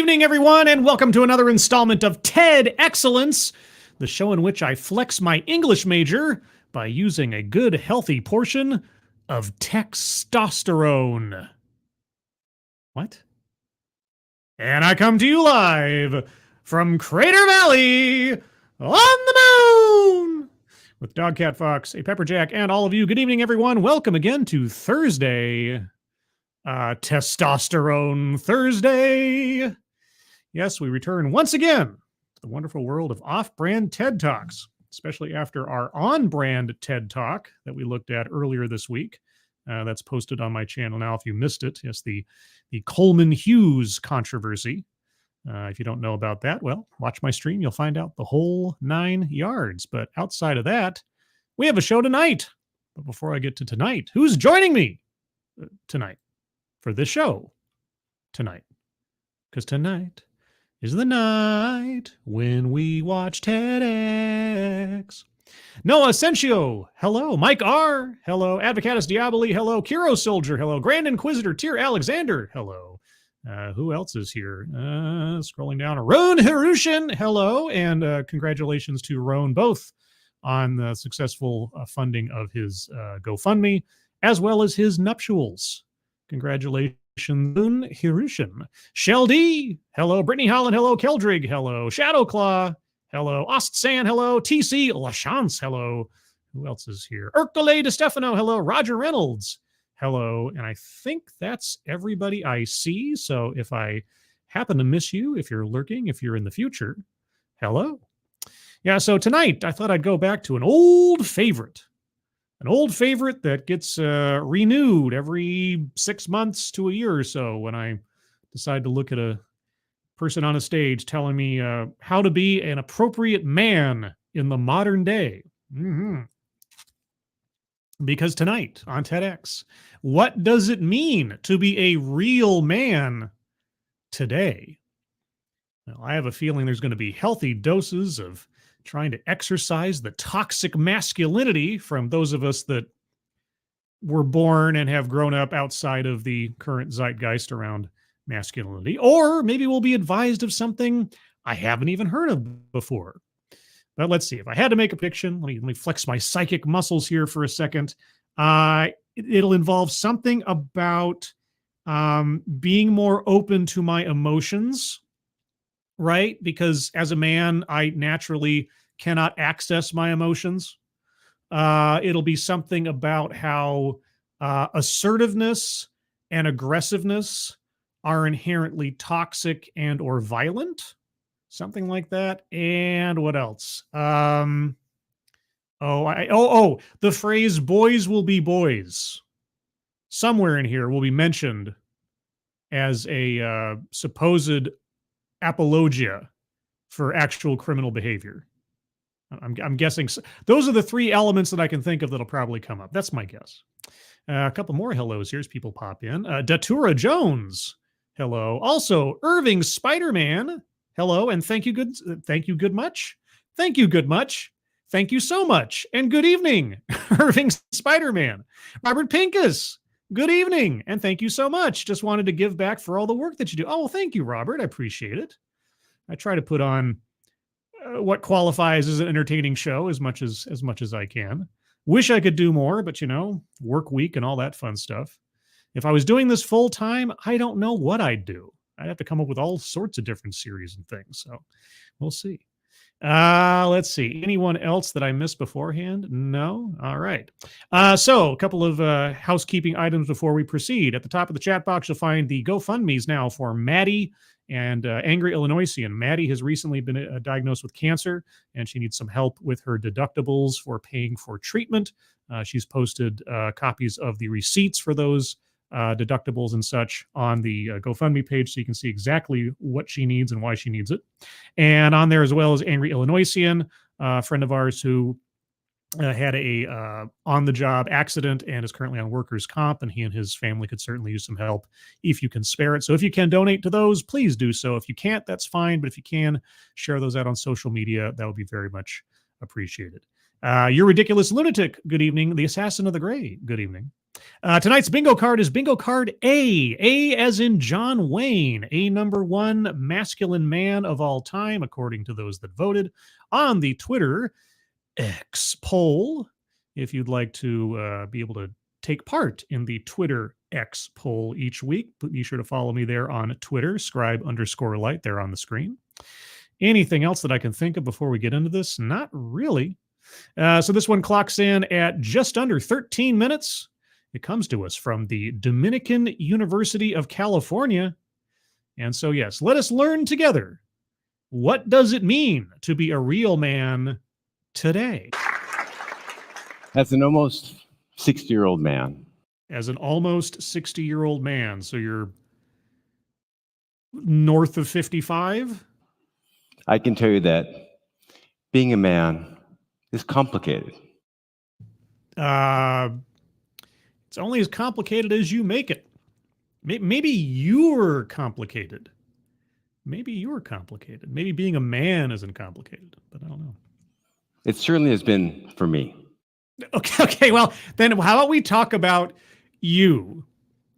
evening, everyone, and welcome to another installment of TED Excellence, the show in which I flex my English major by using a good, healthy portion of testosterone. What? And I come to you live from Crater Valley on the moon with Dogcat Fox, a Pepperjack, and all of you. Good evening, everyone. Welcome again to Thursday. Testosterone Thursday. Yes, we return once again to the wonderful world of off-brand TED Talks, especially after our on-brand TED Talk that we looked at earlier this week. That's posted on my channel now if you missed it. Yes, the Coleman Hughes controversy. If you don't know about that, well, watch my stream. You'll find out the whole 9 yards. But outside of that, we have a show tonight. But before I get to tonight, who's joining me tonight? For this show tonight, because tonight is the night when we watch TEDx. Noah Asensio, hello. Mike R, hello. Advocatus Diaboli, hello. Kiro Soldier, hello. Grand Inquisitor Tyr Alexander, hello. Who else is here? Scrolling down, Roan Hirushin, hello. And congratulations to Roan both on the successful funding of his GoFundMe, as well as his nuptials. Congratulations, Hirushin. Shell D, hello. Brittany Holland, hello. Keldrig, hello. Shadowclaw, hello. Ostsan, hello. TC Lachance, hello. Who else is here? Urkele De Stefano, hello. Roger Reynolds, hello. And I think that's everybody I see. So if I happen to miss you, if you're lurking, if you're in the future, hello. Yeah, so tonight I thought I'd go back to an old favorite. An old favorite that gets renewed every 6 months to a year or so when I decide to look at a person on a stage telling me how to be an appropriate man in the modern day. Because tonight on TEDx, what does it mean to be a real man today? Well, I have a feeling there's going to be healthy doses of trying to exercise the toxic masculinity from those of us that were born and have grown up outside of the current zeitgeist around masculinity. Or maybe we'll be advised of something I haven't even heard of before. But let's see. If I had to make a prediction, let me flex my psychic muscles here for a second. It'll involve something about being more open to my emotions, right? Because as a man, I naturally cannot access my emotions. It'll be something about how assertiveness and aggressiveness are inherently toxic and or violent. Something like that. And what else? The phrase "boys will be boys" somewhere in here will be mentioned as a supposed apologia for actual criminal behavior. I'm guessing those are the 3 elements that I can think of that'll probably come up. That's my guess. A couple more hellos here as people pop in. Datura Jones, hello. Also, Irving Spider-Man, hello, and thank you good much. Thank you good much. Thank you so much, and good evening, Irving Spider-Man. Robert Pincus, good evening, and thank you so much. Just wanted to give back for all the work that you do. Oh, well, thank you, Robert. I appreciate it. I try to put on what qualifies as an entertaining show as much as I can. Wish I could do more, but work week and all that fun stuff. If I was doing this full time, I don't know what I'd do. I'd have to come up with all sorts of different series and things. So we'll see. Let's see. Anyone else that I missed beforehand? No? All right. So a couple of housekeeping items before we proceed. At the top of the chat box, you'll find the GoFundMes now for Maddie and Angry Illinoisian. Maddie has recently been diagnosed with cancer, and she needs some help with her deductibles for paying for treatment. She's posted copies of the receipts for those deductibles and such on the GoFundMe page, so you can see exactly what she needs and why she needs it. And on there as well as Angry Illinoisian, a friend of ours who had a on-the-job accident and is currently on workers' comp, and he and his family could certainly use some help if you can spare it. So if you can donate to those, please do so. If you can't, that's fine. But if you can, share those out on social media. That would be very much appreciated. You're Ridiculous Lunatic, good evening. The Assassin of the Gray, good evening. Tonight's bingo card is bingo card A. A as in John Wayne, a number one masculine man of all time, according to those that voted on the Twitter X poll. If you'd like to be able to take part in the Twitter X poll each week, be sure to follow me there on Twitter, scribe_light there on the screen. Anything else that I can think of before we get into this? Not really. So this one clocks in at just under 13 minutes. It comes to us from the Dominican University of California. And so, yes, let us learn together. What does it mean to be a real man today? As an almost 60-year-old man. As an almost 60-year-old man. So you're north of 55? I can tell you that being a man is complicated. It's only as complicated as you make it. Maybe you're complicated. Maybe you're complicated. Maybe being a man isn't complicated, but I don't know. It certainly has been for me. Okay. Well, then how about we talk about you?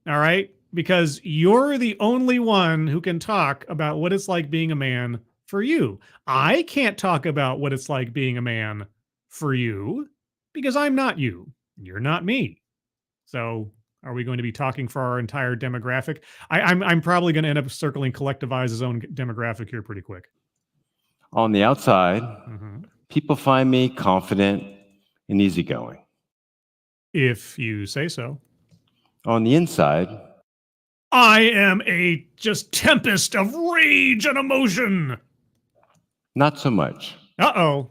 All right? Because you're the only one who can talk about what it's like being a man for you. I can't talk about what it's like being a man for you because I'm not you. You're not me. So are we going to be talking for our entire demographic? I'm probably going to end up circling Collectivize's own demographic here pretty quick. On the outside, people find me confident and easygoing. If you say so. On the inside, I am a just tempest of rage and emotion. Not so much. Uh-oh.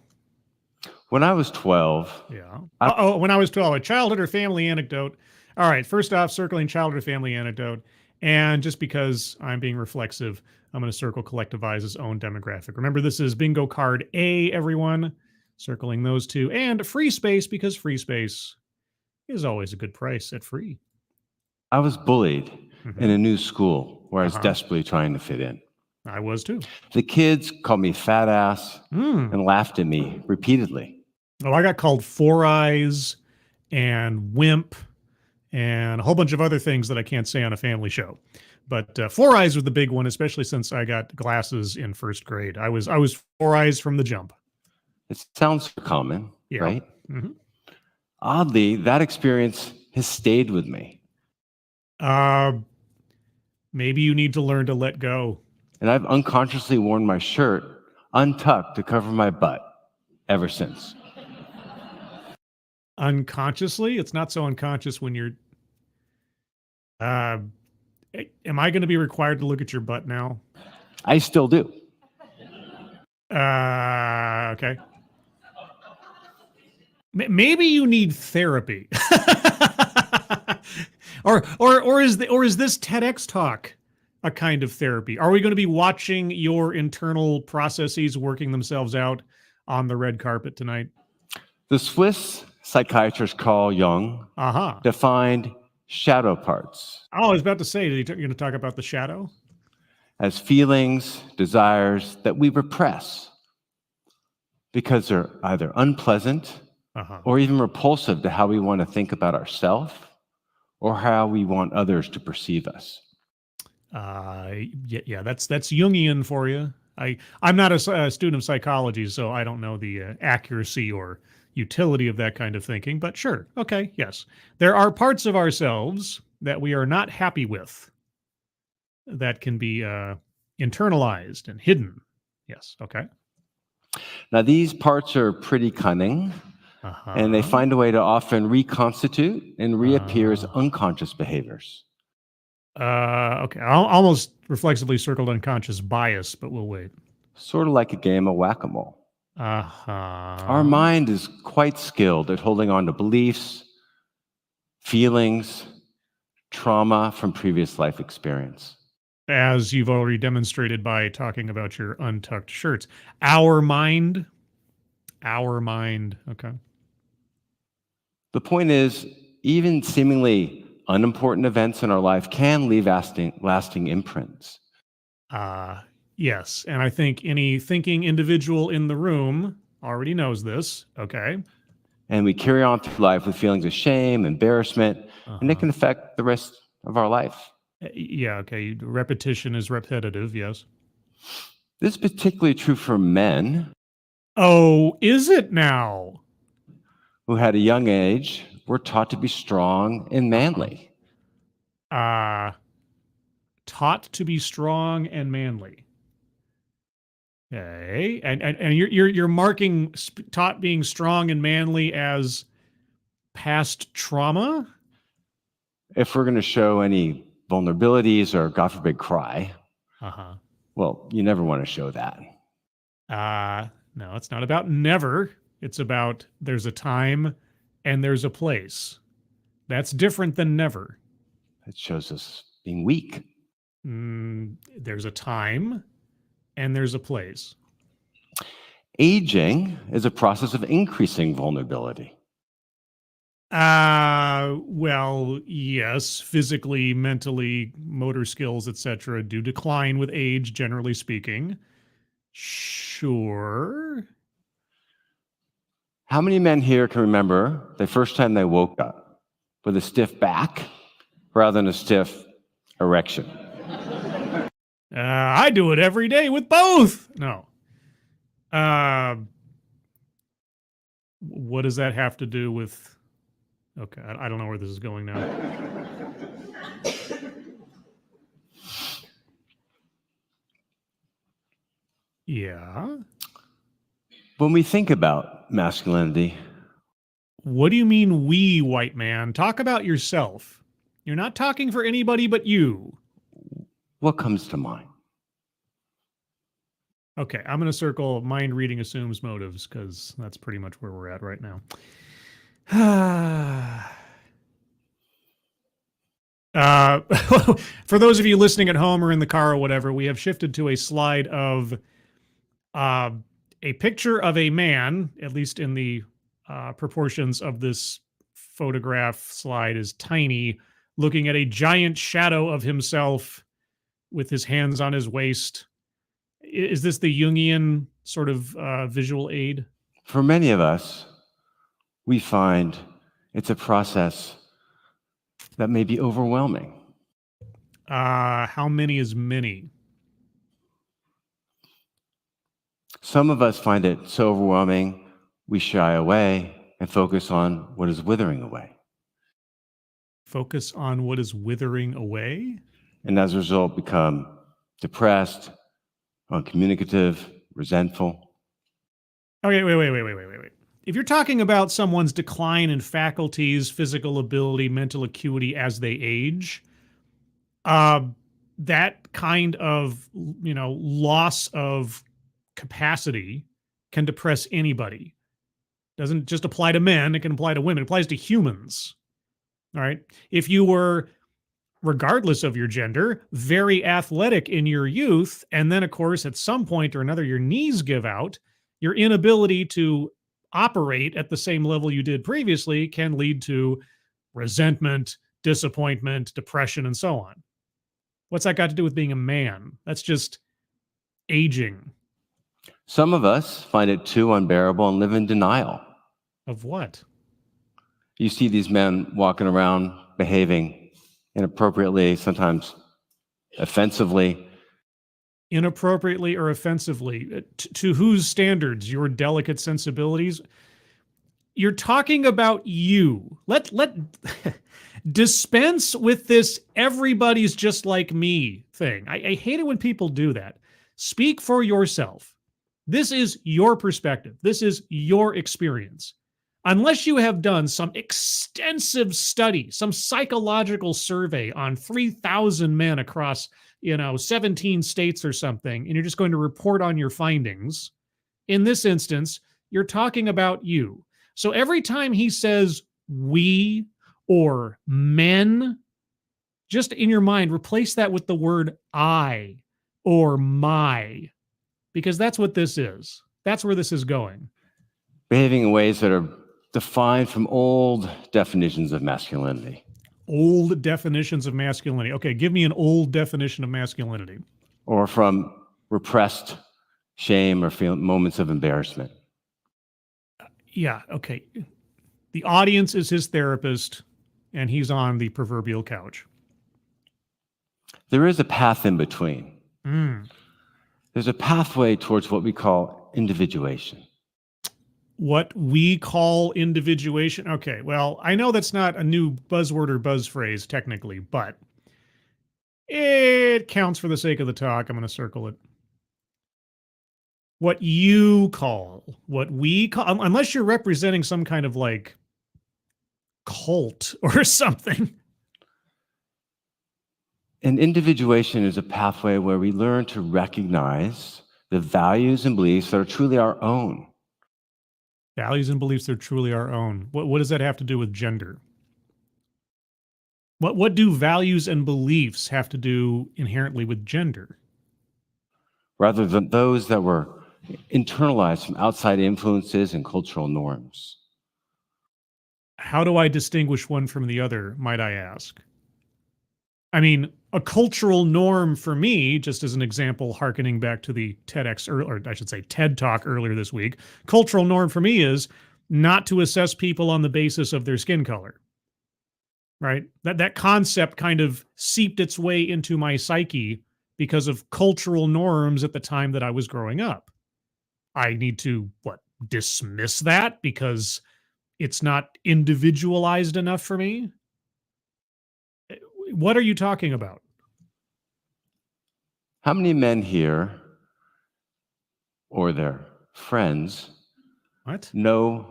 When I was 12. Yeah. When I was 12. A childhood or family anecdote. All right. First off, circling childhood or family anecdote. And just because I'm being reflexive, I'm going to circle Collectivize's own demographic. Remember, this is bingo card A, everyone. Circling those two. And free space, because free space is always a good price at free. I was bullied in a new school where I was desperately trying to fit in. I was too. The kids called me fat ass and laughed at me repeatedly. Oh, I got called Four Eyes and Wimp and a whole bunch of other things that I can't say on a family show. But Four Eyes was the big one, especially since I got glasses in first grade. I was Four Eyes from the jump. It sounds common, right? Mm-hmm. Oddly, that experience has stayed with me. Maybe you need to learn to let go. And I've unconsciously worn my shirt untucked to cover my butt ever since. Unconsciously? It's not so unconscious when you're... am I going to be required to look at your butt now? I still do. Okay. Maybe you need therapy. or is this TEDx talk a kind of therapy? Are we going to be watching your internal processes working themselves out on the red carpet tonight? The Swiss psychiatrist Carl Jung defined shadow parts. Oh, I was about to say, you're going to talk about the shadow? As feelings, desires that we repress because they're either unpleasant or even repulsive to how we want to think about ourselves or how we want others to perceive us. Yeah, that's Jungian for you. I'm not a student of psychology, so I don't know the accuracy or utility of that kind of thinking, but sure. Okay, yes. There are parts of ourselves that we are not happy with that can be internalized and hidden. Yes, okay. Now, these parts are pretty cunning, and they find a way to often reconstitute and reappear as unconscious behaviors. Okay, I almost reflexively circled unconscious bias, but we'll wait. Sort of like a game of whack-a-mole. Our mind is quite skilled at holding on to beliefs, feelings, trauma from previous life experience. As you've already demonstrated by talking about your untucked shirts. Our mind. Okay. The point is, even seemingly unimportant events in our life can leave lasting imprints. Yes, and I think any thinking individual in the room already knows this, okay? And we carry on through life with feelings of shame, embarrassment, and it can affect the rest of our life. Yeah, okay. Repetition is repetitive, yes. This is particularly true for men. Oh, is it now? Who at a young age were taught to be strong and manly. Taught to be strong and manly. Okay, and you're marking taught being strong and manly as past trauma? If we're going to show any vulnerabilities or, God forbid, cry, well, you never want to show that. No, it's not about never. It's about there's a time and there's a place. That's different than never. It shows us being weak. There's a time and there's a place. Aging is a process of increasing vulnerability. Well, yes, physically, mentally, motor skills, etc., do decline with age, generally speaking. Sure. How many men here can remember the first time they woke up with a stiff back rather than a stiff erection? I do it every day with both. No. What does that have to do with... Okay, I don't know where this is going now. Yeah. When we think about masculinity... What do you mean we, white man? Talk about yourself. You're not talking for anybody but you. What comes to mind? Okay, I'm going to circle mind reading assumes motives because that's pretty much where we're at right now. For those of you listening at home or in the car or whatever, we have shifted to a slide of a picture of a man, at least in the proportions of this photograph slide is tiny, looking at a giant shadow of himself with his hands on his waist. Is this the Jungian sort of visual aid? For many of us, we find it's a process that may be overwhelming. How many is many? Some of us find it so overwhelming, we shy away and focus on what is withering away. Focus on what is withering away? And as a result, become depressed, uncommunicative, resentful. Okay, wait. If you're talking about someone's decline in faculties, physical ability, mental acuity as they age, that kind of, loss of capacity can depress anybody. Doesn't just apply to men, it can apply to women. It applies to humans. All right. If you were, regardless of your gender, very athletic in your youth, and then, of course, at some point or another, your knees give out, your inability to operate at the same level you did previously can lead to resentment, disappointment, depression, and so on. What's that got to do with being a man? That's just aging. Some of us find it too unbearable and live in denial. Of what? You see these men walking around behaving inappropriately, sometimes offensively. Inappropriately or offensively? To whose standards? Your delicate sensibilities? You're talking about you. Let dispense with this everybody's just like me thing. I hate it when people do that. Speak for yourself. This is your perspective. This is your experience. Unless you have done some extensive study, some psychological survey on 3,000 men across, 17 states or something, and you're just going to report on your findings. In this instance, you're talking about you. So every time he says we or men, just in your mind, replace that with the word I or my, because that's what this is. That's where this is going. Behaving in ways that are defined from old definitions of masculinity. Old definitions of masculinity. Okay, give me an old definition of masculinity. Or from repressed shame or moments of embarrassment. Yeah, okay. The audience is his therapist, and he's on the proverbial couch. There is a path in between. Mm. There's a pathway towards what we call individuation. What we call individuation? Okay, well, I know that's not a new buzzword or buzz phrase technically, but it counts for the sake of the talk. I'm going to circle it. What you call, what we call, unless you're representing some kind of like cult or something. And individuation is a pathway where we learn to recognize the values and beliefs that are truly our own. Values and beliefs that are truly our own. What does that have to do with gender? What do values and beliefs have to do inherently with gender? Rather than those that were internalized from outside influences and cultural norms. How do I distinguish one from the other, might I ask? I mean, a cultural norm for me, just as an example, hearkening back to the TEDx, or I should say TED Talk earlier this week, cultural norm for me is not to assess people on the basis of their skin color, right? That concept kind of seeped its way into my psyche because of cultural norms at the time that I was growing up. I need to, dismiss that because it's not individualized enough for me? What are you talking about? How many men here or their friends know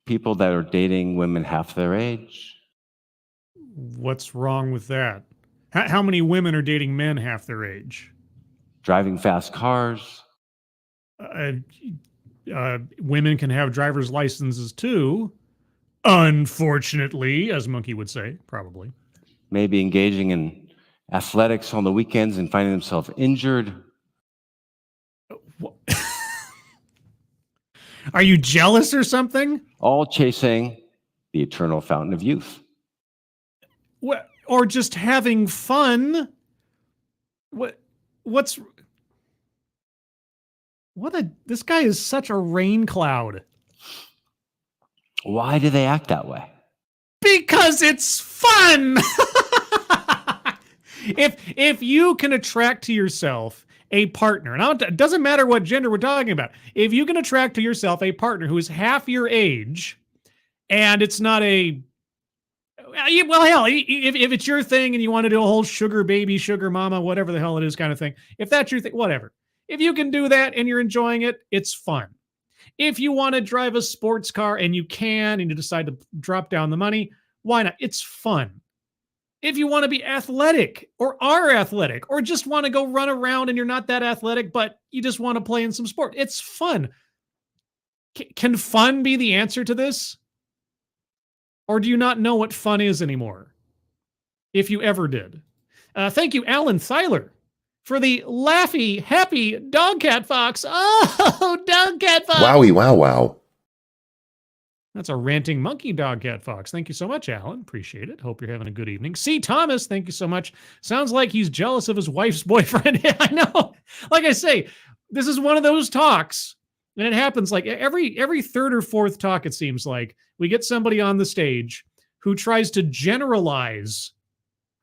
people that are dating women half their age? What's wrong with that? How many women are dating men half their age? Driving fast cars. Women can have driver's licenses too. Unfortunately, as Monkey would say, probably. Maybe engaging in athletics on the weekends and finding themselves injured. Are you jealous or something? All chasing the eternal fountain of youth. Or just having fun. This guy is such a rain cloud. Why do they act that way? Because it's fun. If you can attract to yourself a partner, and it doesn't matter what gender we're talking about, if you can attract to yourself a partner who is half your age, and it's not well, hell, if it's your thing and you want to do a whole sugar baby, sugar mama, whatever the hell it is kind of thing, if that's your thing, whatever. If you can do that and you're enjoying it, it's fun. If you want to drive a sports car and you can, and you decide to drop down the money, why not? It's fun. If you want to be athletic or are athletic or just want to go run around and you're not that athletic, but you just want to play in some sport, it's fun. Can fun be the answer to this? Or do you not know what fun is anymore? If you ever did. Thank you, Alan Thyler, for the laughy, happy dog cat fox. Oh, dog cat fox. Wowie, wow, wow. That's a ranting monkey dog cat fox. Thank you so much, Alan. Appreciate it. Hope you're having a good evening. C. Thomas, thank you so much. Sounds like he's jealous of his wife's boyfriend. Yeah, I know. Like I say, this is one of those talks, and it happens like every third or fourth talk, it seems like, we get somebody on the stage who tries to generalize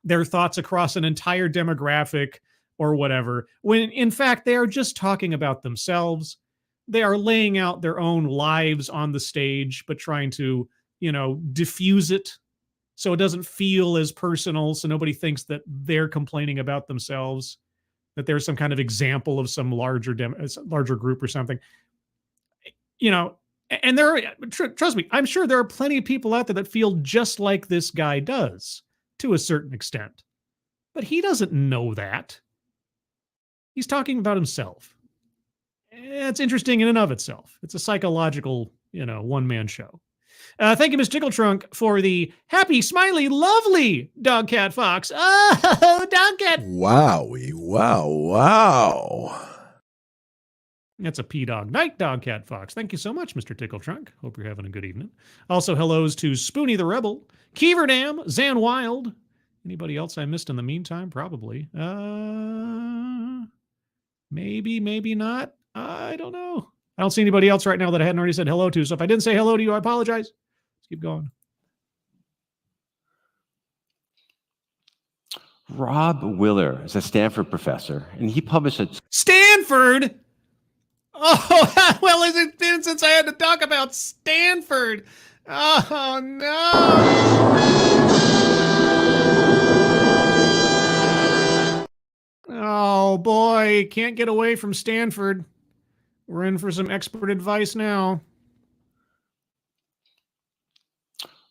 their thoughts across an entire demographic or whatever, when in fact they are just talking about themselves. They are laying out their own lives on the stage, but trying to, diffuse it so it doesn't feel as personal, so nobody thinks that they're complaining about themselves, that there's some kind of example of some larger group or something. And trust me, I'm sure there are plenty of people out there that feel just like this guy does to a certain extent. But he doesn't know that. He's talking about himself. It's interesting in and of itself. It's a psychological, one-man show. Thank you, Miss Jiggletrunk, for the happy, smiley, lovely dog cat fox. Oh, dog cat. Wowie, wow, wow. That's a P-Dog Night dog cat fox. Thank you so much, Mr. Tickletrunk. Hope you're having a good evening. Also, hellos to Spoonie the Rebel, Keeverdam, Zan Wild. Anybody else I missed in the meantime? Probably. Maybe not. I don't know. I don't see anybody else right now that I hadn't already said hello to. So if I didn't say hello to you, I apologize. Keep going. Rob Willer is a Stanford professor, and he published a... Stanford? Oh, well, has it been since I had to talk about Stanford? Oh, no. Oh, boy. Can't get away from Stanford. We're in for some expert advice now.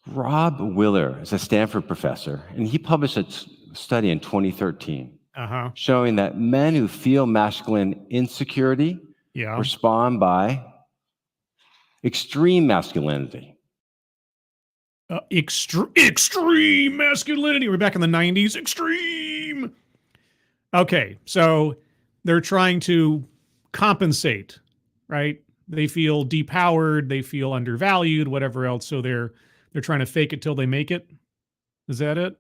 Rob Willer is a Stanford professor, and he published a study in 2013 showing that men who feel masculine insecurity respond by extreme masculinity. Extreme masculinity. We're back in the 90s. Extreme. Okay, so they're trying to compensate, right? They feel depowered, they feel undervalued, whatever else. So they're trying to fake it till they make it. Is that it?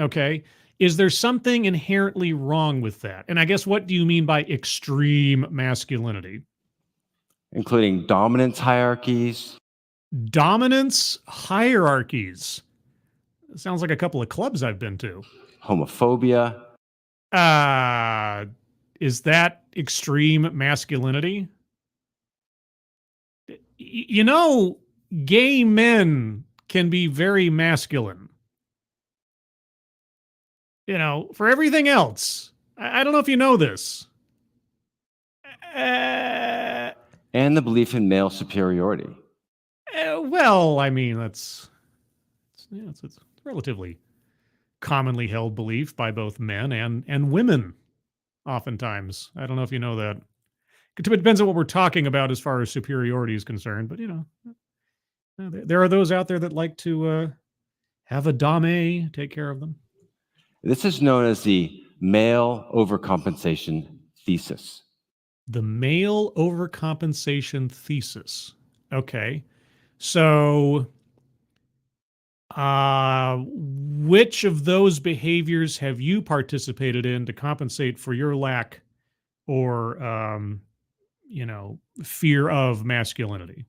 Okay. Is there something inherently wrong with that? And I guess, what do you mean by extreme masculinity? Including dominance hierarchies. Dominance hierarchies. Sounds like a couple of clubs I've been to. Homophobia. Is that extreme masculinity? You know, gay men can be very masculine. You know, for everything else. I don't know if you know this. And the belief in male superiority. Well, I mean, it's a relatively commonly held belief by both men and women, oftentimes. I don't know if you know that. It depends on what we're talking about as far as superiority is concerned, but, you know, there are those out there that like to have a dame take care of them. This is known as the male overcompensation thesis. The male overcompensation thesis. Okay. So, which of those behaviors have you participated in to compensate for your lack or, fear of masculinity?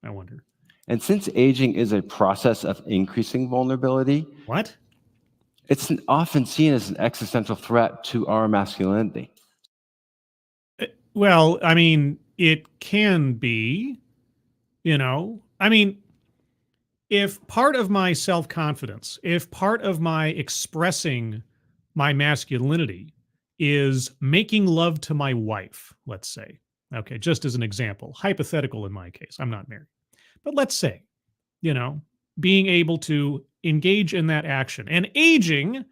I wonder. And since aging is a process of increasing vulnerability, what? It's often seen as an existential threat to our masculinity. Well, I mean, it can be, I mean, if part of my self-confidence, if part of my expressing my masculinity is making love to my wife, let's say, okay, just as an example, hypothetical in my case, I'm not married, but let's say, being able to engage in that action, and aging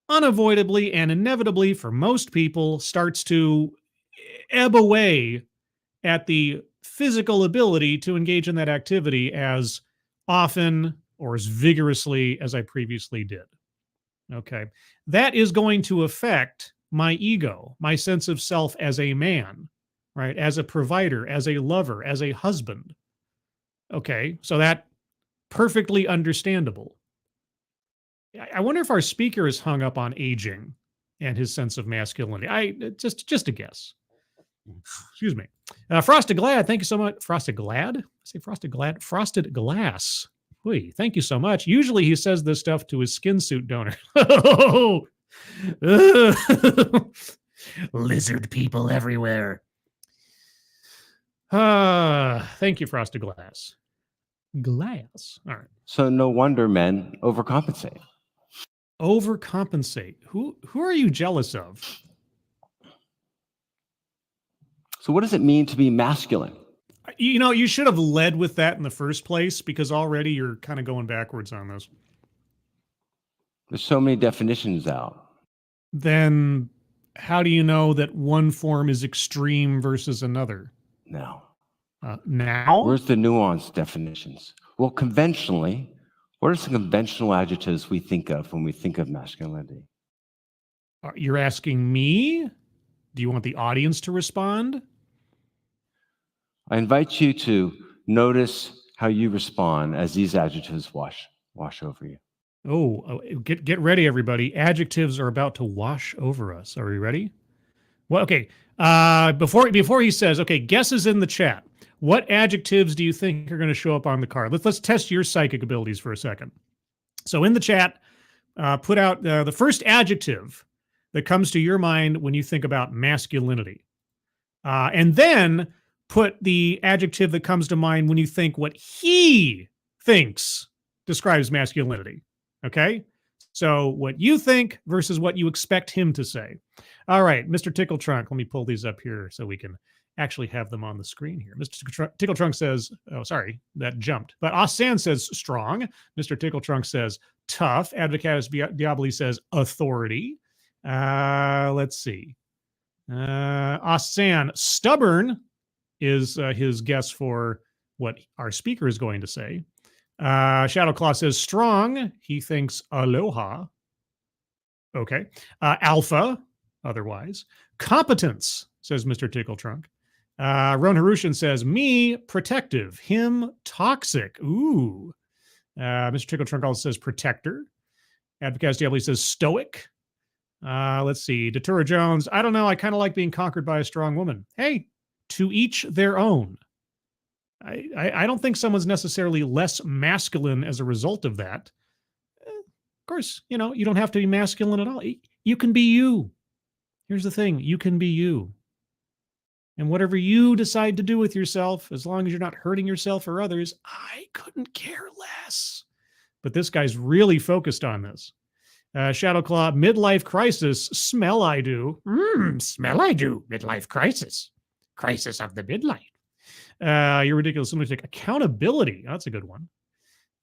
unavoidably and inevitably for most people starts to ebb away at the physical ability to engage in that activity as often or as vigorously as I previously did. Okay. That is going to affect my ego, my sense of self as a man, right? As a provider, as a lover, as a husband. Okay. So that perfectly understandable. I wonder if our speaker is hung up on aging and his sense of masculinity. Just a guess. Excuse me. Frosted Glad, thank you so much. Frosted Glad? I say Frosted Glad? Frosted Glass. Wait, thank you so much. Usually he says this stuff to his skin suit donor. Lizard people everywhere. Thank you, Frosted Glass. Glass. All right. So no wonder men overcompensate. Overcompensate. Who are you jealous of? So what does it mean to be masculine? You should have led with that in the first place, because already you're kind of going backwards on this. There's so many definitions out. Then how do you know that one form is extreme versus another? Now. Now? Where's the nuanced definitions? Well, conventionally, what are some conventional adjectives we think of when we think of masculinity? You're asking me? Do you want the audience to respond? I invite you to notice how you respond as these adjectives wash over you. Oh, get ready, everybody. Adjectives are about to wash over us. Are we ready? Well, okay. Before he says, okay, guesses in the chat. What adjectives do you think are going to show up on the card? Let's test your psychic abilities for a second. So in the chat, put out the first adjective that comes to your mind when you think about masculinity. And then put the adjective that comes to mind when you think what he thinks describes masculinity. Okay? So what you think versus what you expect him to say. All right, Mr. Tickle Trunk, let me pull these up here so we can actually have them on the screen here. Mr. Tickle Trunk says, oh, sorry, that jumped. But Asan says strong. Mr. Tickle Trunk says tough. Advocatus Diaboli says authority. Let's see. Asan, stubborn is his guess for what our speaker is going to say. Shadowclaw says strong. He thinks aloha. Okay. Alpha, otherwise. Competence, says Mr. Tickle Trunk. Ron Harushan says me, protective. Him, toxic. Ooh. Mr. Tickle Trunk also says protector. Advocatus Diaboli says stoic. Let's see. Datura Jones, I don't know. I kind of like being conquered by a strong woman. Hey, to each their own. I don't think someone's necessarily less masculine as a result of that. Of course, you don't have to be masculine at all. You can be you. Here's the thing. You can be you. And whatever you decide to do with yourself, as long as you're not hurting yourself or others, I couldn't care less. But this guy's really focused on this. Shadowclaw, midlife crisis, smell I do. Smell I do, midlife crisis. Crisis of the midlife. You're ridiculous lunatic. Accountability, that's a good one.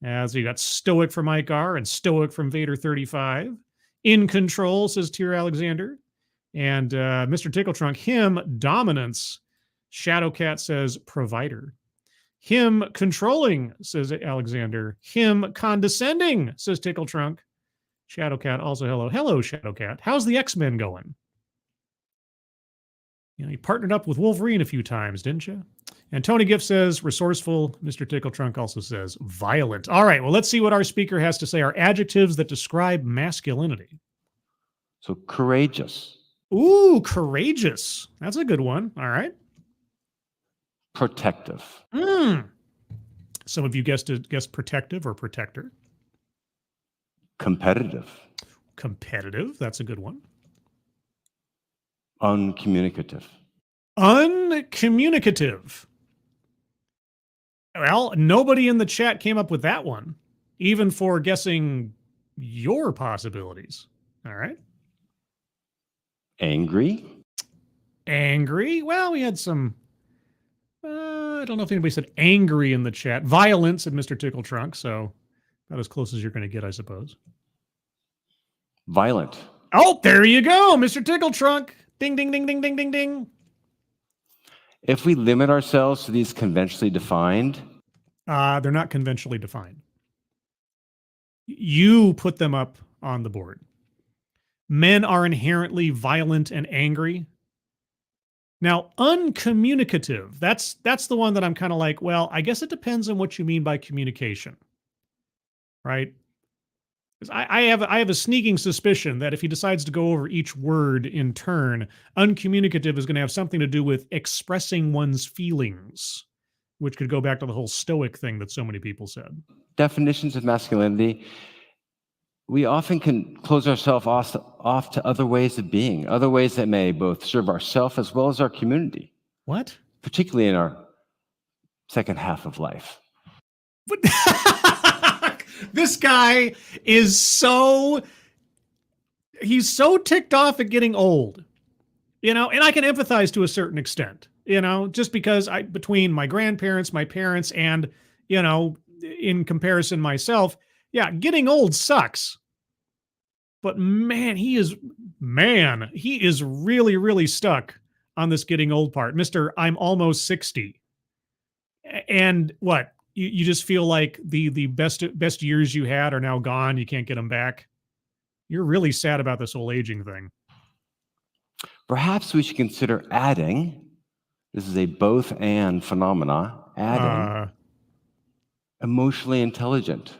So you got stoic from Mike R and stoic from Vader 35. In control, says Tyr Alexander. And Mr. Tickle Trunk, him, dominance. Shadowcat says provider. Him, controlling, says Alexander. Him, condescending, says Tickle Trunk. Shadowcat also hello. Hello, Shadowcat. How's the X-Men going? You partnered up with Wolverine a few times, didn't you? And Tony Gift says resourceful. Mr. Tickle Trunk also says violent. All right, well, let's see what our speaker has to say. Our adjectives that describe masculinity. So courageous. Ooh, courageous. That's a good one. All right. Protective. Some of you guessed protective or protector. Competitive. Competitive. That's a good one. Uncommunicative. Uncommunicative. Well, nobody in the chat came up with that one, even for guessing your possibilities. All right. Angry. Angry. Well, we had some. I don't know if anybody said angry in the chat. Violent, said Mr. Tickle Trunk. So about as close as you're going to get, I suppose. Violent. Oh, there you go, Mr. Tickle Trunk. Ding, ding, ding, ding, ding, ding, ding. If we limit ourselves to these conventionally defined, they're not conventionally defined. You put them up on the board. Men are inherently violent and angry. Now, uncommunicative, that's the one that I'm kind of like, well, I guess it depends on what you mean by communication, right? I have a sneaking suspicion that if he decides to go over each word in turn, uncommunicative is going to have something to do with expressing one's feelings, which could go back to the whole stoic thing that so many people said. Definitions of masculinity, we often can close ourselves off to other ways of being, other ways that may both serve ourselves as well as our community. What? Particularly in our second half of life. But this guy is he's so ticked off at getting old, and I can empathize to a certain extent, just because between my grandparents, my parents, and, in comparison myself, yeah, getting old sucks. But man, he is really, really stuck on this getting old part. Mr. I'm almost 60. And what? You just feel like the best years you had are now gone. You can't get them back. You're really sad about this whole aging thing. Perhaps we should consider adding, this is a both and phenomena, adding emotionally intelligent.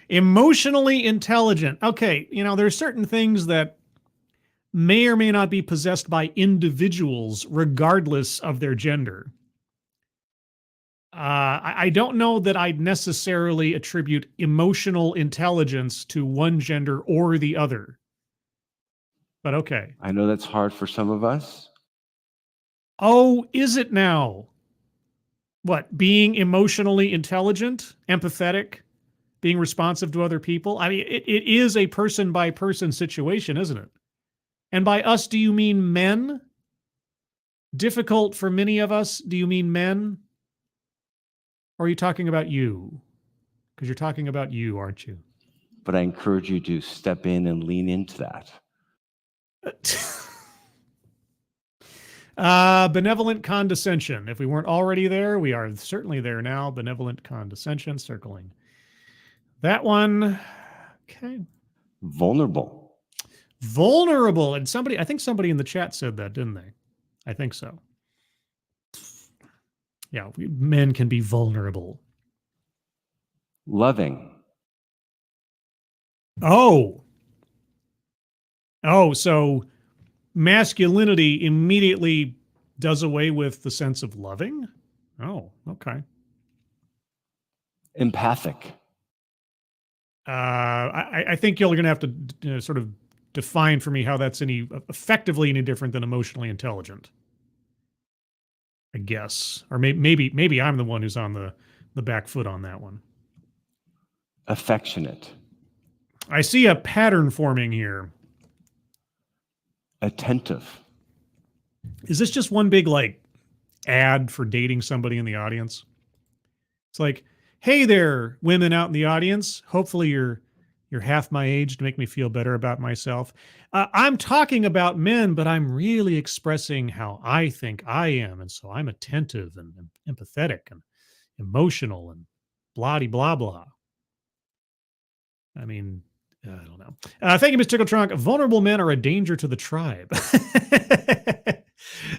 Emotionally intelligent. Okay, there are certain things that may or may not be possessed by individuals regardless of their gender. I don't know that I'd necessarily attribute emotional intelligence to one gender or the other. But okay. I know that's hard for some of us. Oh, is it now? What, being emotionally intelligent, empathetic, being responsive to other people? I mean, it is a person-by-person situation, isn't it? And by us, do you mean men? Difficult for many of us, do you mean men? Or are you talking about you? Because you're talking about you, aren't you? But I encourage you to step in and lean into that. Benevolent condescension. If we weren't already there, we are certainly there now. Benevolent condescension, circling that one. Okay. Vulnerable. Vulnerable. And I think somebody in the chat said that, didn't they? I think so. Yeah, men can be vulnerable. Loving. Oh, so masculinity immediately does away with the sense of loving? Oh, okay. Empathic. I think you're going to have to sort of define for me how that's effectively any different than emotionally intelligent, I guess. Or maybe I'm the one who's on the back foot on that one. Affectionate. I see a pattern forming here. Attentive. Is this just one big ad for dating somebody in the audience? It's like, hey there, women out in the audience. Hopefully you're half my age to make me feel better about myself. I'm talking about men, but I'm really expressing how I think I am. And so I'm attentive and empathetic and emotional and blah blah. I mean, I don't know. Thank you, Mr. Tickle Trunk. Vulnerable men are a danger to the tribe.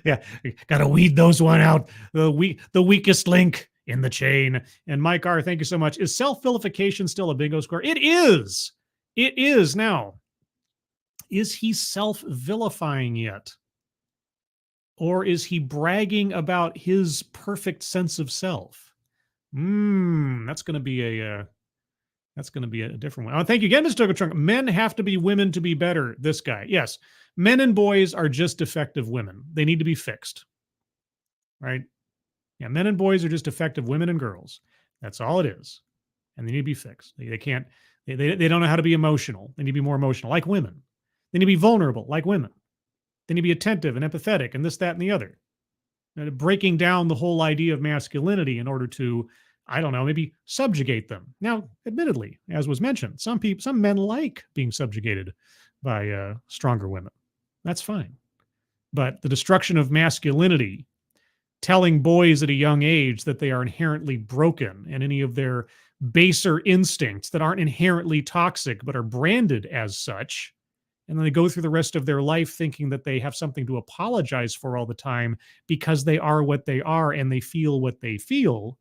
Yeah, got to weed those one out. The weakest link in the chain. And Mike R., thank you so much. Is self-vilification still a bingo square? It is. It is now. Is he self-vilifying yet? Or is he bragging about his perfect sense of self? That's going to be a different one. Oh, thank you again, Mr. Togo Trunk. Men have to be women to be better. This guy. Yes. Men and boys are just defective women. They need to be fixed. Right? Yeah, men and boys are just defective women and girls. That's all it is. And they need to be fixed. They can't, they don't know how to be emotional. They need to be more emotional, like women. They need to be vulnerable, like women. They need to be attentive and empathetic and this, that, and the other. Breaking down the whole idea of masculinity in order to, I don't know, maybe subjugate them. Now, admittedly, as was mentioned, some men like being subjugated by stronger women. That's fine. But the destruction of masculinity, telling boys at a young age that they are inherently broken and any of their baser instincts that aren't inherently toxic but are branded as such, and then they go through the rest of their life thinking that they have something to apologize for all the time because they are what they are and they feel what they feel.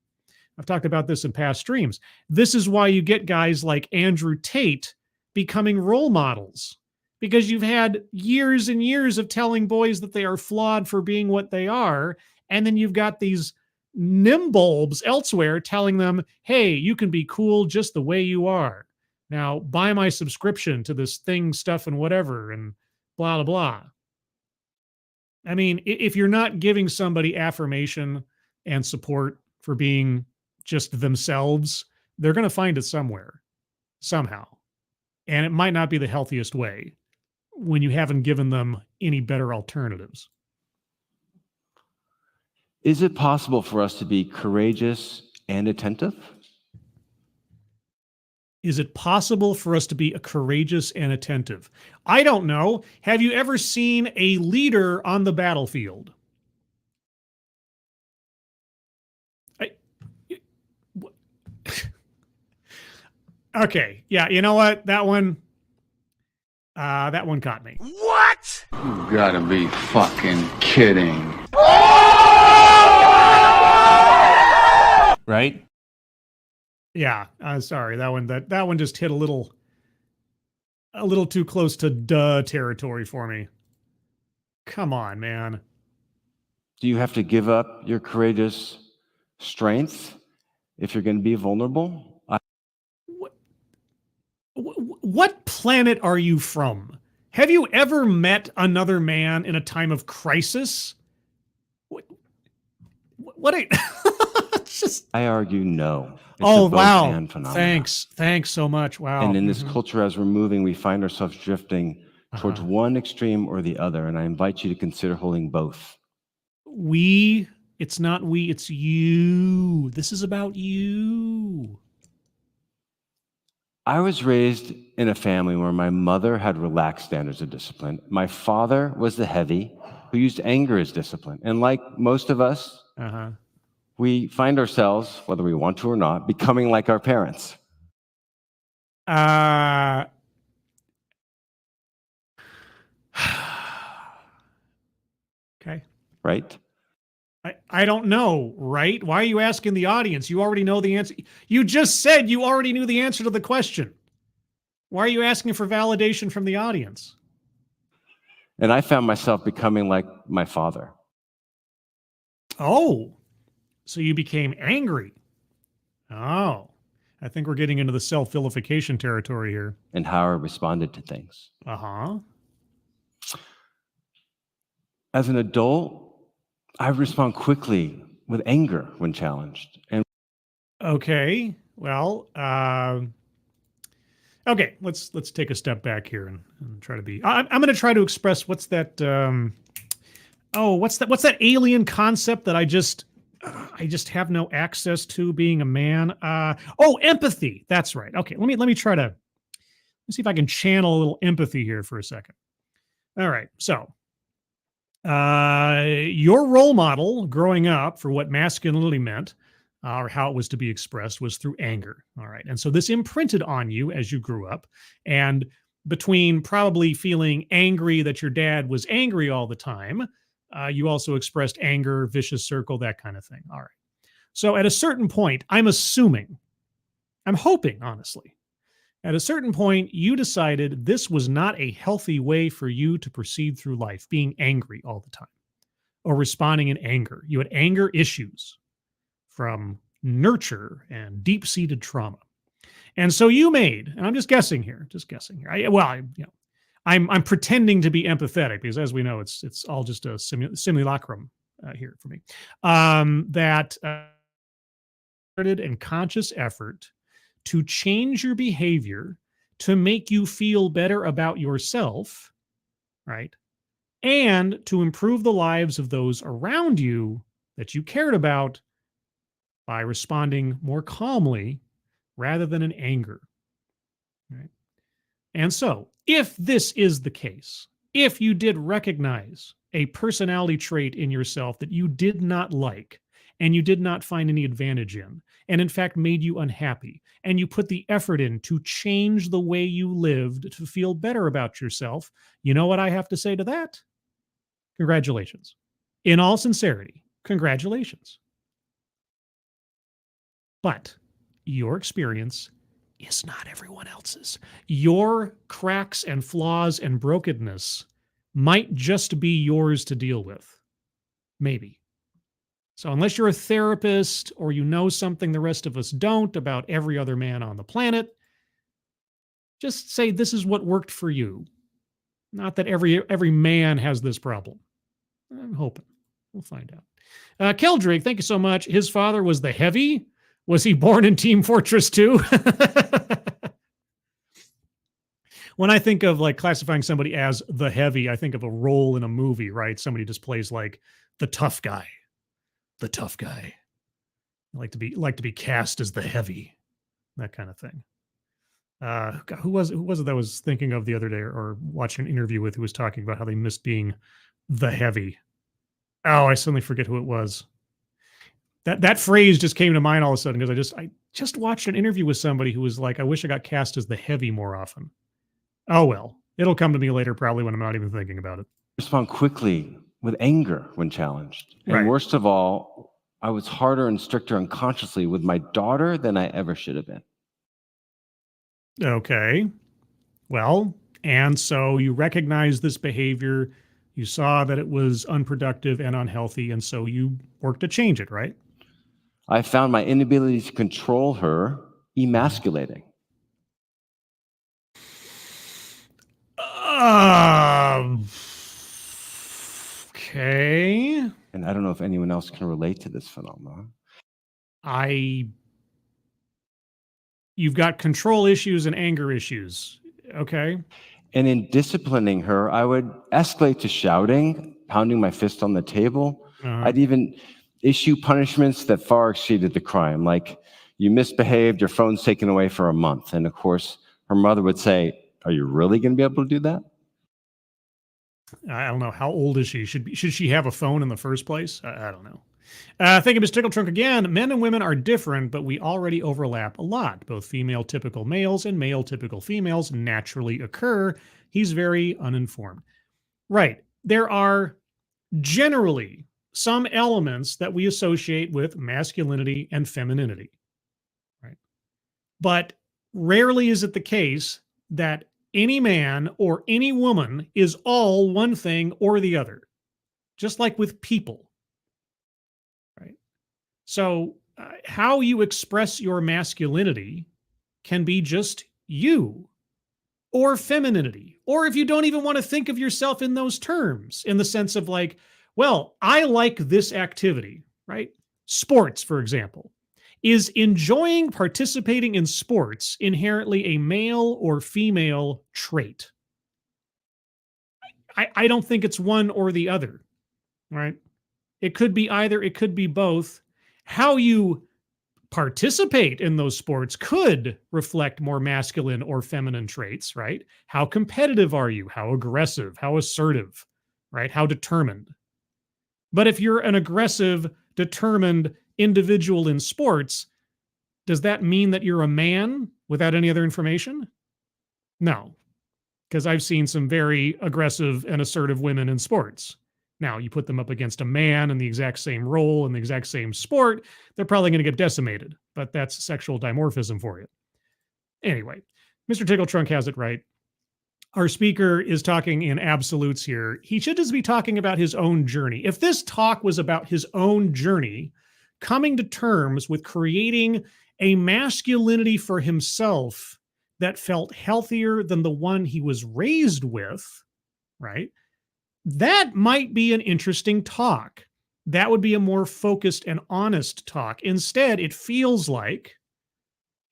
I've talked about this in past streams. This is why you get guys like Andrew Tate becoming role models, because you've had years and years of telling boys that they are flawed for being what they are. And then you've got these nimbulbs elsewhere telling them, hey, you can be cool just the way you are. Now, buy my subscription to this thing, stuff, and whatever, and blah, blah, blah. I mean, if you're not giving somebody affirmation and support for being just themselves, they're going to find it somewhere, somehow. And it might not be the healthiest way when you haven't given them any better alternatives. Is it possible for us to be courageous and attentive? Is it possible for us to be courageous and attentive? I don't know. Have you ever seen a leader on the battlefield? Okay. Yeah. You know what? That one caught me. What? You gotta be fucking kidding. Right? Yeah. Sorry. That one just hit a little too close to duh territory for me. Come on, man. Do you have to give up your courageous strength if you're going to be vulnerable? What planet are you from? Have you ever met another man in a time of crisis? I argue no. It's oh, a both wow. and phenomenon. Thanks so much. Wow. And in this culture, as we're moving, we find ourselves drifting towards one extreme or the other. And I invite you to consider holding both. It's not we, it's you. This is about you. I was raised in a family where my mother had relaxed standards of discipline. My father was the heavy who used anger as discipline. And like most of us, we find ourselves, whether we want to or not, becoming like our parents. Okay. Right? I don't know, right? Why are you asking the audience? You already know the answer. You just said you already knew the answer to the question. Why are you asking for validation from the audience? And I found myself becoming like my father. Oh, so you became angry. Oh, I think we're getting into the self-vilification territory here. And how I responded to things. As an adult, I respond quickly with anger when challenged. And okay, well, okay, let's take a step back here and try to be. I'm going to try to express what's that. What's that alien concept that I just have no access to being a man? Empathy. That's right. Okay, let me try to see if I can channel a little empathy here for a second. All right, so. Your role model growing up for what masculinity meant or how it was to be expressed was through anger. All right. And so this imprinted on you as you grew up. And between probably feeling angry that your dad was angry all the time, you also expressed anger, vicious circle, that kind of thing. All right. So at a certain point, I'm hoping, honestly, at a certain point, you decided this was not a healthy way for you to proceed through life, being angry all the time or responding in anger. You had anger issues from nurture and deep-seated trauma. And so you made, and I'm just guessing here. I'm pretending to be empathetic because, as we know, it's all just a simulacrum here for me. That and conscious effort to change your behavior to make you feel better about yourself, right? And to improve the lives of those around you that you cared about by responding more calmly rather than in anger, right? And so, if this is the case, if you did recognize a personality trait in yourself that you did not like and you did not find any advantage in, and in fact made you unhappy, and you put the effort in to change the way you lived to feel better about yourself, you know what I have to say to that? Congratulations. In all sincerity, congratulations. But your experience is not everyone else's. Your cracks and flaws and brokenness might just be yours to deal with. Maybe. So unless you're a therapist or you know something the rest of us don't about every other man on the planet, just say this is what worked for you. Not that every man has this problem. I'm hoping. We'll find out. Keldrick, thank you so much. His father was the heavy. Was he born in Team Fortress 2? When I think of like classifying somebody as the heavy, I think of a role in a movie, right? Somebody just plays like the tough guy. The tough guy. I like to be cast as the heavy, that kind of thing. Who was it that I was thinking of the other day or watching an interview with who was talking about how they missed being the heavy? Oh, I suddenly forget who it was. That phrase just came to mind all of a sudden because I just watched an interview with somebody who was like, I wish I got cast as the heavy more often. Oh well, it'll come to me later probably when I'm not even thinking about it. Respond quickly with anger when challenged. And Right. Worst of all, I was harder and stricter unconsciously with my daughter than I ever should have been. Okay. Well, and so you recognize this behavior You saw that it was unproductive and unhealthy, and so you worked to change it, right? I found my inability to control her emasculating. Okay. And I don't know if anyone else can relate to this phenomenon. You've got control issues and anger issues. Okay. And in disciplining her, I would escalate to shouting, pounding my fist on the table. I'd even issue punishments that far exceeded the crime, like you misbehaved, your phone's taken away for a month. And of course, her mother would say, are you really going to be able to do that? I don't know. How old is she? Should she have a phone in the first place? I don't know. Thank you, Ms. Tickletrunk again. Men and women are different, but we already overlap a lot. Both female typical males and male typical females naturally occur. He's very uninformed. Right. There are generally some elements that we associate with masculinity and femininity. Right. But rarely is it the case that any man or any woman is all one thing or the other, just like with people. Right. So how you express your masculinity can be just you, or femininity, or if you don't even want to think of yourself in those terms, in the sense of like, well, I like this activity, right? Sports, for example. Is enjoying participating in sports inherently a male or female trait? I don't think it's one or the other, right? It could be either, it could be both. How you participate in those sports could reflect more masculine or feminine traits, right? How competitive are you? How aggressive? How assertive, right? How determined? But if you're an aggressive, determined individual in sports, does that mean that you're a man without any other information? No, because I've seen some very aggressive and assertive women in sports. Now, you put them up against a man in the exact same role in the exact same sport, they're probably going to get decimated, but that's sexual dimorphism for you. Anyway, Mr. Tickletrunk has it right. Our speaker is talking in absolutes here. He should just be talking about his own journey. If this talk was about his own journey, coming to terms with creating a masculinity for himself that felt healthier than the one he was raised with, right? That might be an interesting talk. That would be a more focused and honest talk. Instead, it feels like,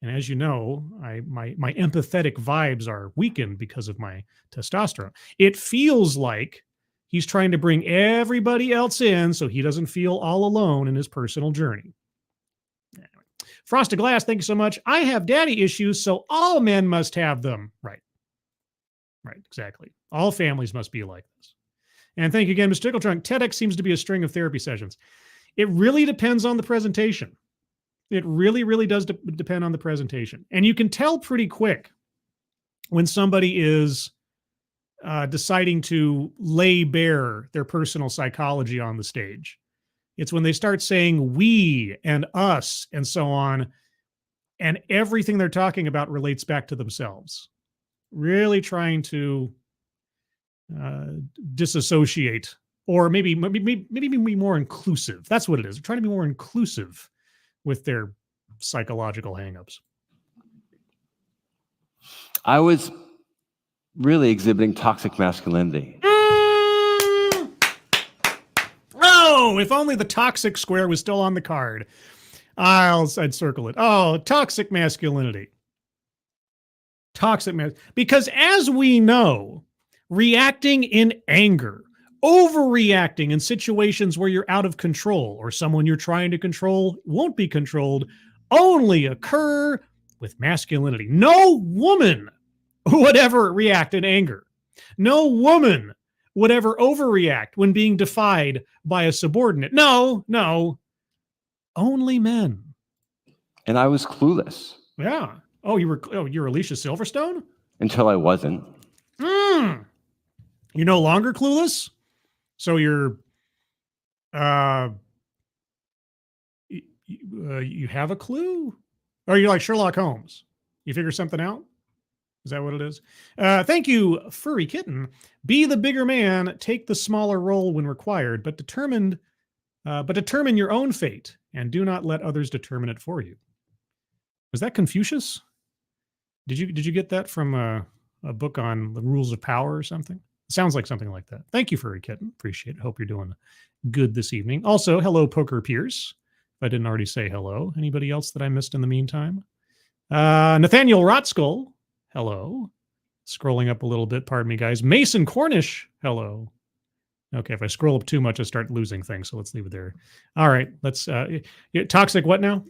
and as you know, my empathetic vibes are weakened because of my testosterone. It feels like he's trying to bring everybody else in so he doesn't feel all alone in his personal journey. Anyway. Frosted Glass, thank you so much. I have daddy issues, so all men must have them. Right. Right, exactly. All families must be like this. And thank you again, Mr. Tickletrunk. TEDx seems to be a string of therapy sessions. It really depends on the presentation. It really, really does depend on the presentation. And you can tell pretty quick when somebody is deciding to lay bare their personal psychology on the stage. It's when they start saying we and us and so on, and everything they're talking about relates back to themselves. Really trying to disassociate, or maybe be more inclusive. That's what it is. They're trying to be more inclusive with their psychological hangups. I was really exhibiting toxic masculinity. Oh, if only the toxic square was still on the card. I'd circle it. Oh, toxic masculinity. Because as we know, reacting in anger, overreacting in situations where you're out of control or someone you're trying to control won't be controlled, only occur with masculinity. No woman would ever react in anger. No woman would ever overreact when being defied by a subordinate. No. Only men. And I was clueless. Yeah. You're Alicia Silverstone? Until I wasn't. You're no longer clueless? So you're you have a clue? Or you're like Sherlock Holmes? You figure something out? Is that what it is? Thank you, Furry Kitten. Be the bigger man, take the smaller role when required, but determine your own fate, and do not let others determine it for you. Was that Confucius? Did you get that from a book on the rules of power or something? It sounds like something like that. Thank you, Furry Kitten. Appreciate it. Hope you're doing good this evening. Also, hello, Poker Pierce. If I didn't already say hello. Anybody else that I missed in the meantime? Nathaniel Rotskull. Hello. Scrolling up a little bit. Pardon me, guys. Mason Cornish. Hello. Okay, if I scroll up too much, I start losing things. So let's leave it there. All right. Let's toxic what now?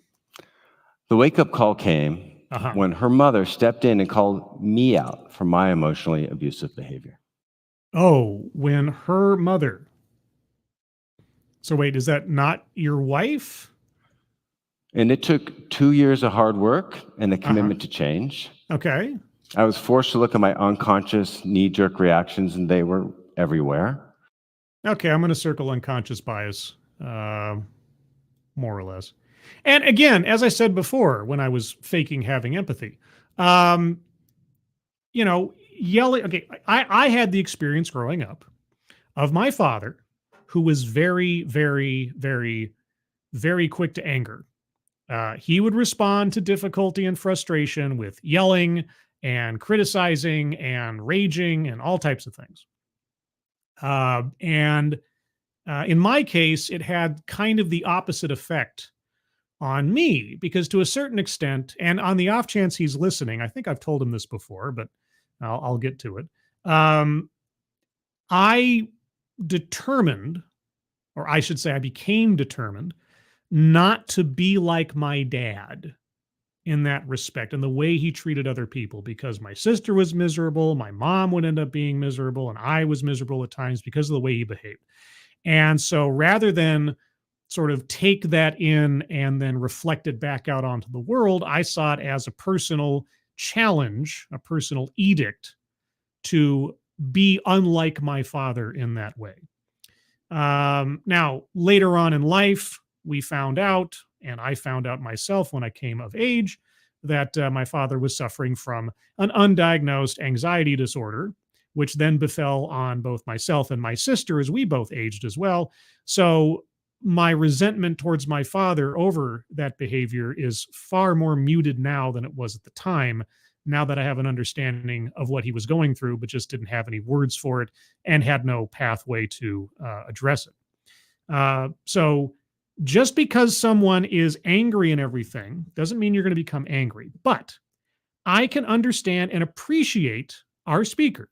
The wake-up call came when her mother stepped in and called me out for my emotionally abusive behavior. Oh, when her mother. So wait, is that not your wife? And it took 2 years of hard work and a commitment to change. Okay. I was forced to look at my unconscious knee-jerk reactions, and they were everywhere. Okay, I'm going to circle unconscious bias, more or less. And again, as I said before, when I was faking having empathy, yelling. Okay, I had the experience growing up of my father, who was very, very, very, very quick to anger. He would respond to difficulty and frustration with yelling and criticizing and raging and all types of things. And in my case, it had kind of the opposite effect on me, because to a certain extent, and on the off chance he's listening, I think I've told him this before, but I'll get to it. I determined, or I should say I became determined, not to be like my dad in that respect and the way he treated other people, because my sister was miserable, my mom would end up being miserable, and I was miserable at times because of the way he behaved. And so rather than sort of take that in and then reflect it back out onto the world, I saw it as a personal challenge, a personal edict to be unlike my father in that way. Now, later on in life, we found out, and I found out myself when I came of age, that my father was suffering from an undiagnosed anxiety disorder, which then befell on both myself and my sister as we both aged as well. So my resentment towards my father over that behavior is far more muted now than it was at the time, now that I have an understanding of what he was going through, but just didn't have any words for it and had no pathway to address it. So just because someone is angry and everything doesn't mean you're going to become angry. But I can understand and appreciate our speaker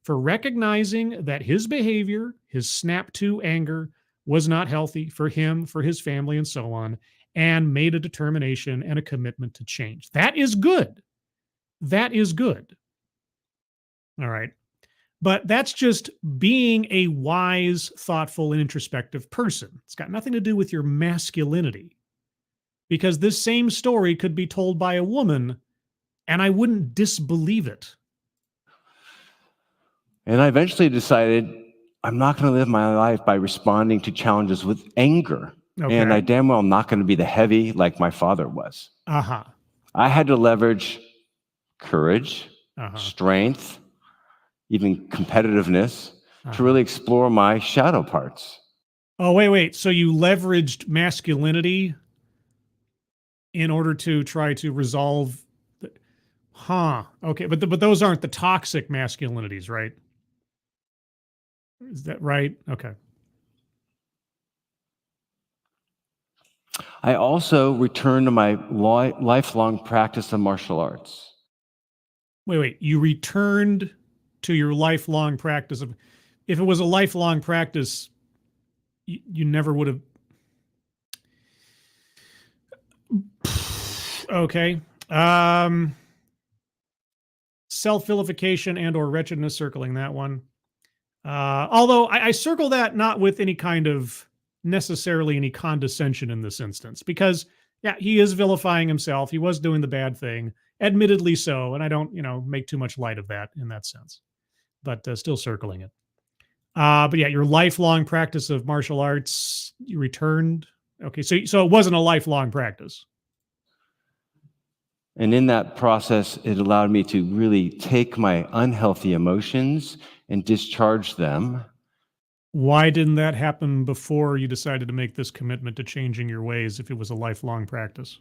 for recognizing that his behavior, his snap to anger, was not healthy for him, for his family, and so on, and made a determination and a commitment to change. That is good. That is good. All right. But that's just being a wise, thoughtful, and introspective person. It's got nothing to do with your masculinity. Because this same story could be told by a woman, and I wouldn't disbelieve it. And I eventually decided I'm not going to live my life by responding to challenges with anger. Okay. And I damn well am not going to be the heavy like my father was. I had to leverage courage, strength, even competitiveness to really explore my shadow parts. Oh, wait. So you leveraged masculinity in order to try to resolve. Okay. But those aren't the toxic masculinities, right? Is that right? Okay. I also returned to my lifelong practice of martial arts. Wait. You returned to your lifelong practice of, if it was a lifelong practice, you never would have. Okay. Self-vilification and or wretchedness, circling that one. Although I circle that not with any kind of necessarily any condescension in this instance, because yeah, he is vilifying himself. He was doing the bad thing, admittedly so. And I don't, make too much light of that in that sense, but still circling it. But yeah, your lifelong practice of martial arts, you returned. Okay. So it wasn't a lifelong practice. And in that process, it allowed me to really take my unhealthy emotions and discharge them. Why didn't that happen before you decided to make this commitment to changing your ways if it was a lifelong practice?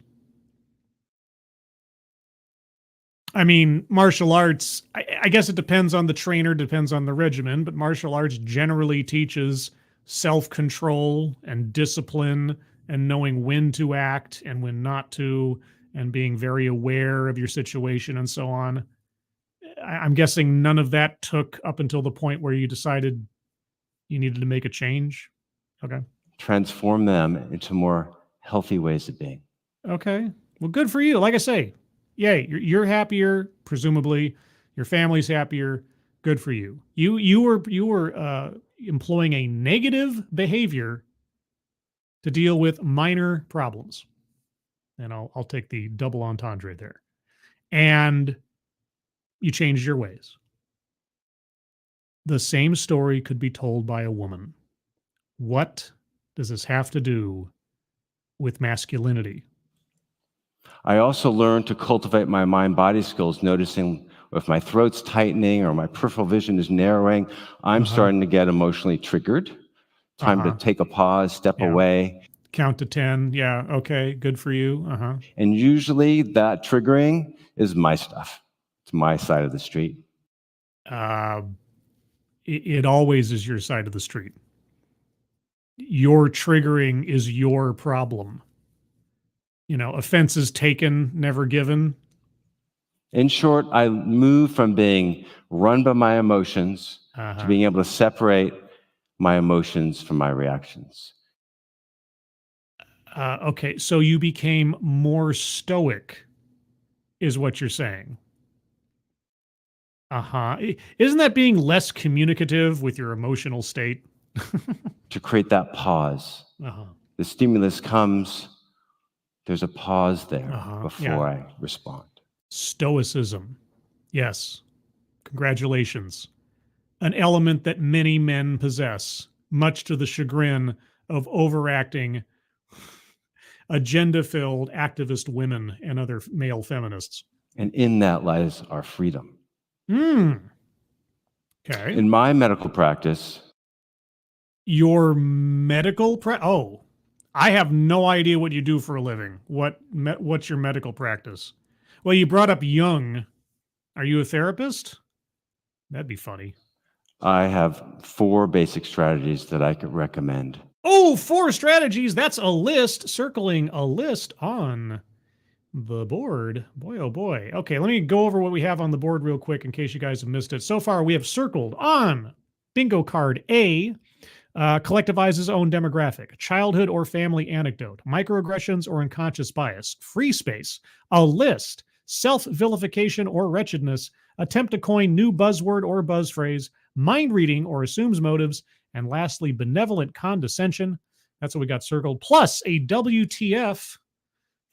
I mean, martial arts, I guess it depends on the trainer, depends on the regimen, but martial arts generally teaches self-control and discipline and knowing when to act and when not to, and being very aware of your situation and so on. I'm guessing none of that took up until the point where you decided you needed to make a change. Okay. Transform them into more healthy ways of being. Okay. Well, good for you. Like I say, yay, you're happier, presumably. Your family's happier. Good for you. You were employing a negative behavior to deal with minor problems. And I'll take the double entendre there. And you changed your ways. The same story could be told by a woman. What does this have to do with masculinity? I also learned to cultivate my mind-body skills, noticing if my throat's tightening or my peripheral vision is narrowing, I'm starting to get emotionally triggered. Time to take a pause, step away. Count to 10. Yeah. Okay. Good for you. And usually that triggering is my stuff. It's my side of the street. It always is your side of the street. Your triggering is your problem. Offenses taken, never given. In short, I moved from being run by my emotions to being able to separate my emotions from my reactions. Okay, so you became more stoic, is what you're saying. Isn't that being less communicative with your emotional state? To create that pause. The stimulus comes, there's a pause there before I respond. Stoicism. Yes. Congratulations. An element that many men possess, much to the chagrin of overacting, agenda-filled activist women and other male feminists. And in that lies our freedom. Okay. In my medical practice. Your medical I have no idea what you do for a living. What's your medical practice? Well, you brought up Jung. Are you a therapist? That'd be funny. I have 4 basic strategies that I could recommend. Oh, 4 strategies. That's a list. Circling a list on the board. Boy, oh boy. Okay, let me go over what we have on the board real quick in case you guys have missed it. So far, we have circled on bingo card A, collectivize his own demographic, childhood or family anecdote, microaggressions or unconscious bias, free space, a list, self-vilification or wretchedness, attempt to coin new buzzword or buzz phrase, mind reading or assumes motives, and lastly, benevolent condescension. That's what we got circled, plus a WTF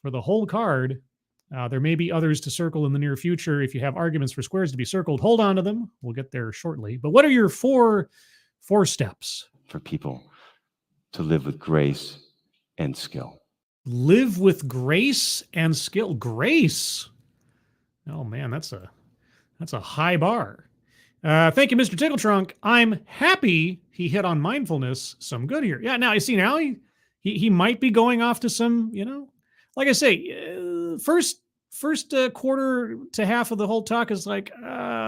for the whole card. There may be others to circle in the near future. If you have arguments for squares to be circled, hold on to them. We'll get there shortly. But what are your four steps? For people to live with grace and skill. Live with grace and skill. Grace. Oh man, that's a high bar. Thank you, Mr. Tickletrunk. I'm happy he hit on mindfulness. Some good here. Yeah, now you see, now he might be going off to some, like I say, first quarter to half of the whole talk is like,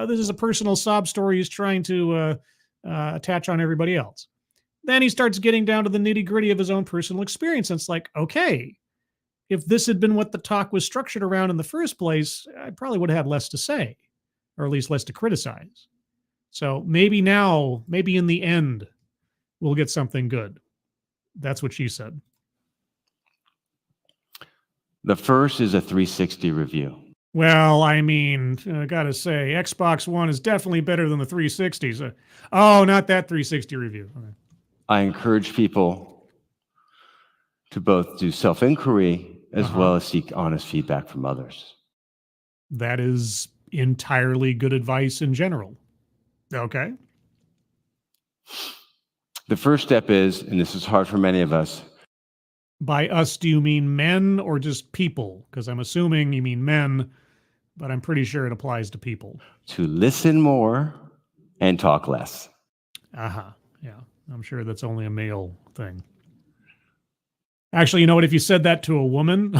this is a personal sob story he's trying to attach on everybody else. Then he starts getting down to the nitty-gritty of his own personal experience. And it's like, okay, if this had been what the talk was structured around in the first place, I probably would have had less to say, or at least less to criticize. So maybe now, maybe in the end, we'll get something good. That's what she said. The first is a 360 review. Well, I mean, I gotta say, Xbox One is definitely better than the 360s. Oh, not that 360 review. Okay. I encourage people to both do self-inquiry as well as seek honest feedback from others. That is entirely good advice in general. Okay. The first step is, and this is hard for many of us, By us, do you mean men or just people? Because I'm assuming you mean men, but I'm pretty sure it applies to people. To listen more and talk less. Uh-huh. Yeah. I'm sure that's only a male thing. Actually, you know what? If you said that to a woman,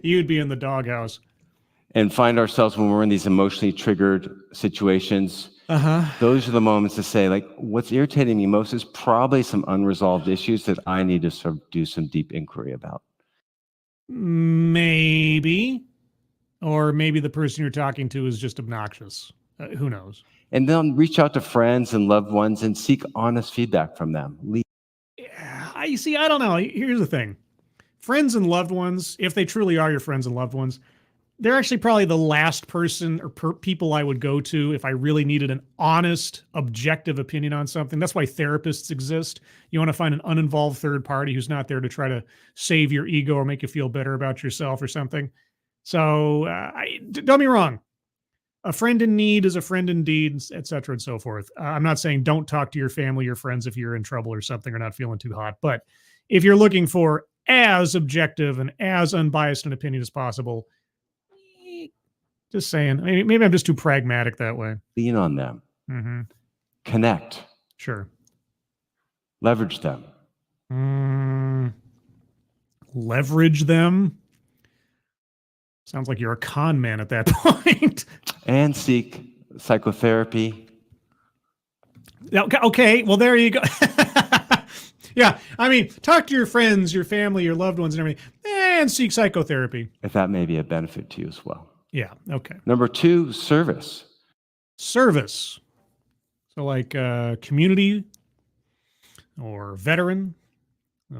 you'd be in the doghouse. And find ourselves when we're in these emotionally triggered situations. Those are the moments to say, like, what's irritating me most is probably some unresolved issues that I need to sort of do some deep inquiry about. Maybe. Or maybe the person you're talking to is just obnoxious. Who knows? And then reach out to friends and loved ones and seek honest feedback from them. I see. I don't know. Here's the thing. Friends and loved ones, if they truly are your friends and loved ones, they're actually probably the last person or people I would go to if I really needed an honest, objective opinion on something. That's why therapists exist. You want to find an uninvolved third party who's not there to try to save your ego or make you feel better about yourself or something. So don't get me wrong. A friend in need is a friend indeed, et cetera, and so forth. I'm not saying don't talk to your family, your friends if you're in trouble or something or not feeling too hot. But if you're looking for as objective and as unbiased an opinion as possible, just saying. Maybe I'm just too pragmatic that way. Lean on them. Mm-hmm. Connect. Sure. Leverage them. Leverage them? Sounds like you're a con man at that point. And seek psychotherapy. Okay, well, there you go. Yeah, I mean, talk to your friends, your family, your loved ones and everything, and seek psychotherapy. If that may be a benefit to you as well. Yeah, okay. Number 2, service. Service. So like community or veteran,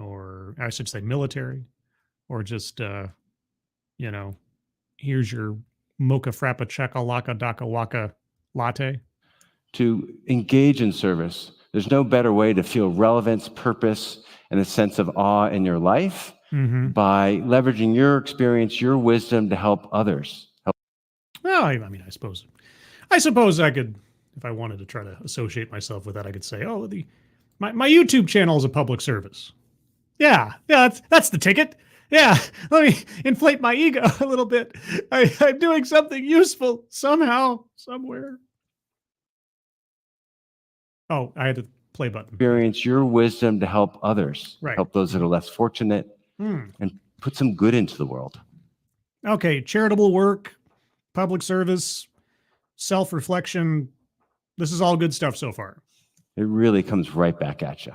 or I should say military, or just, here's your mocha frappa checka laka daka waka latte. To engage in service. There's no better way to feel relevance, purpose, and a sense of awe in your life by leveraging your experience, your wisdom to help others. Well, I mean, I suppose I could, if I wanted to try to associate myself with that, I could say, oh, my YouTube channel is a public service. Yeah, that's the ticket. Yeah, let me inflate my ego a little bit. I'm doing something useful somehow, somewhere. Oh, I had the play button. Experience your wisdom to help others, right. Help those that are less fortunate, and put some good into the world. Okay, charitable work, public service, self-reflection. This is all good stuff so far. It really comes right back at you.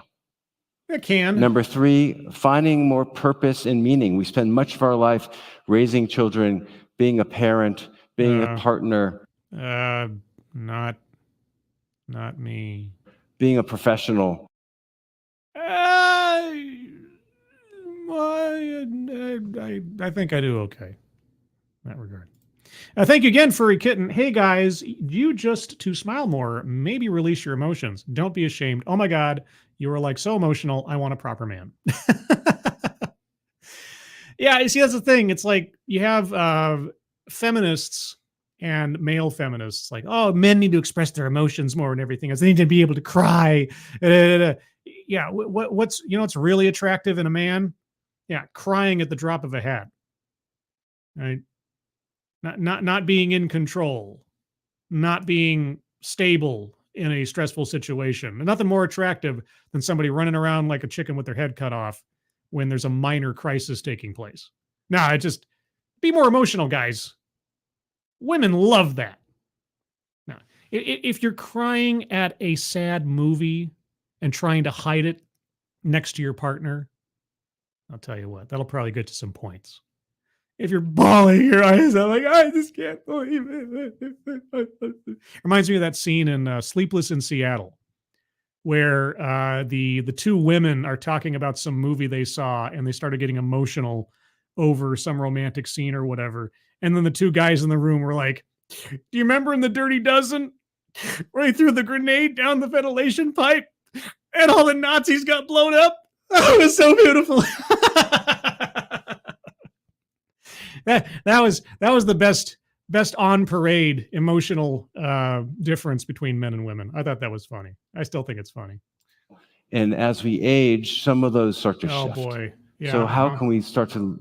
It can. Number 3, finding more purpose and meaning. We spend much of our life raising children, being a parent, being a partner. Not me. Being a professional. I think I do okay in that regard. Thank you again, Furry Kitten. Hey, guys, you just to smile more, maybe release your emotions. Don't be ashamed. Oh, my God, you were like so emotional. I want a proper man. Yeah, you see, that's the thing. It's like you have feminists and male feminists like, oh, men need to express their emotions more and everything else. They need to be able to cry. Yeah, what's really attractive in a man? Yeah, crying at the drop of a hat. Right? Not being in control, not being stable in a stressful situation. And nothing more attractive than somebody running around like a chicken with their head cut off when there's a minor crisis taking place. Nah, just be more emotional, guys. Women love that. Now, if you're crying at a sad movie and trying to hide it next to your partner, I'll tell you what, that'll probably get to some points. If you're bawling your eyes out like, I just can't believe it. Reminds me of that scene in Sleepless in Seattle, where the two women are talking about some movie they saw and they started getting emotional over some romantic scene or whatever. And then the two guys in the room were like, do you remember in The Dirty Dozen where he threw the grenade down the ventilation pipe and all the Nazis got blown up? Oh, it was so beautiful. That was the best on parade emotional difference between men and women. I thought that was funny. I still think it's funny. And as we age, some of those start to Oh shift. boy. Yeah. So how can we start to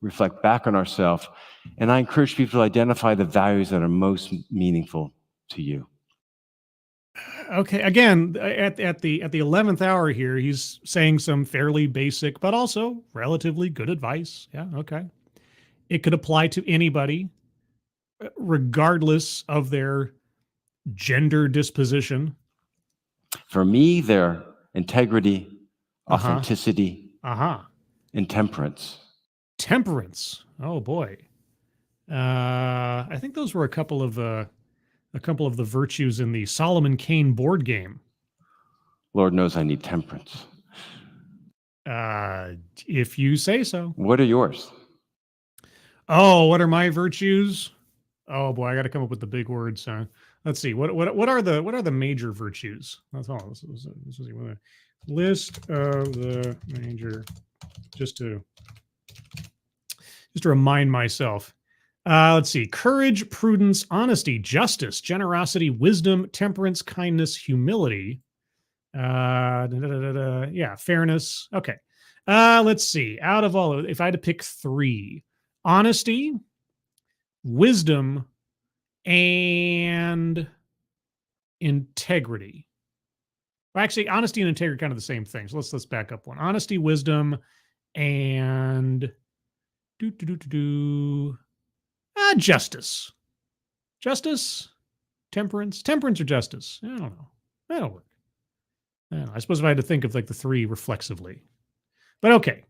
reflect back on ourselves? And I encourage people to identify the values that are most meaningful to you. Okay. Again, at the 11th hour here, he's saying some fairly basic, but also relatively good advice. Yeah. Okay. It could apply to anybody, regardless of their gender disposition. For me, they're integrity, authenticity, and temperance. Temperance. Oh boy. I think those were a couple of the virtues in the Solomon Kane board game. Lord knows I need temperance. If you say so. What are yours? Oh, what are my virtues? Oh boy, I got to come up with the big words. Let's see. What are the major virtues? That's all. This is a list of the major, just to remind myself. Let's see. Courage, prudence, honesty, justice, generosity, wisdom, temperance, kindness, humility. Yeah, fairness. Okay. Let's see. Out of all of it, if I had to pick 3, honesty, wisdom, and integrity. Well, actually, honesty and integrity are kind of the same thing. So let's back up one. Honesty, wisdom, and justice. Justice, temperance or justice. I don't know. That'll work. I don't know. I suppose if I had to think of like the 3 reflexively. But okay.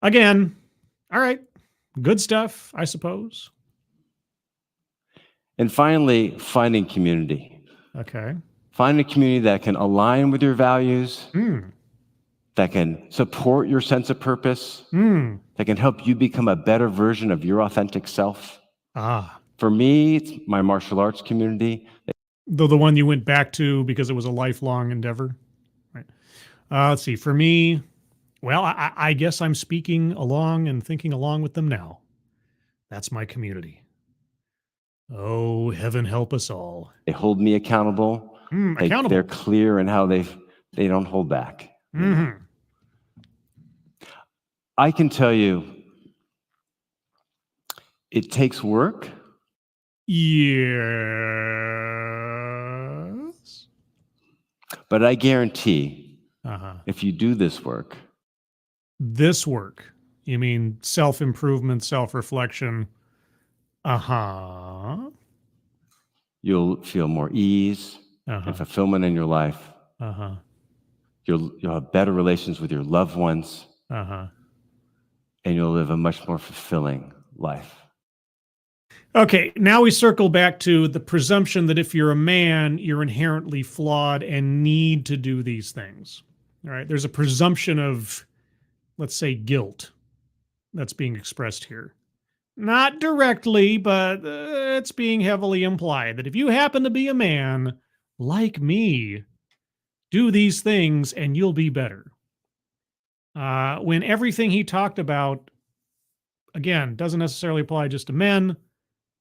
Again, all right. Good stuff, I suppose. And finally, finding community. Okay. Find a community that can align with your values, that can support your sense of purpose, that can help you become a better version of your authentic self. For me, it's my martial arts community. The one you went back to because it was a lifelong endeavor? Right. Let's see. For me, well, I guess I'm speaking along and thinking along with them now. That's my community. Oh, heaven help us all. They hold me accountable. Accountable. They're clear in how they don't hold back. I can tell you, it takes work. Yes. But I guarantee, if you do this work. This work? You mean self-improvement, self-reflection? You'll feel more ease and fulfillment in your life. You'll have better relations with your loved ones. And you'll live a much more fulfilling life. Okay, now we circle back to the presumption that if you're a man, you're inherently flawed and need to do these things. All right, there's a presumption of, let's say, guilt that's being expressed here. Not directly, but it's being heavily implied that if you happen to be a man like me, do these things and you'll be better. When everything he talked about, again, doesn't necessarily apply just to men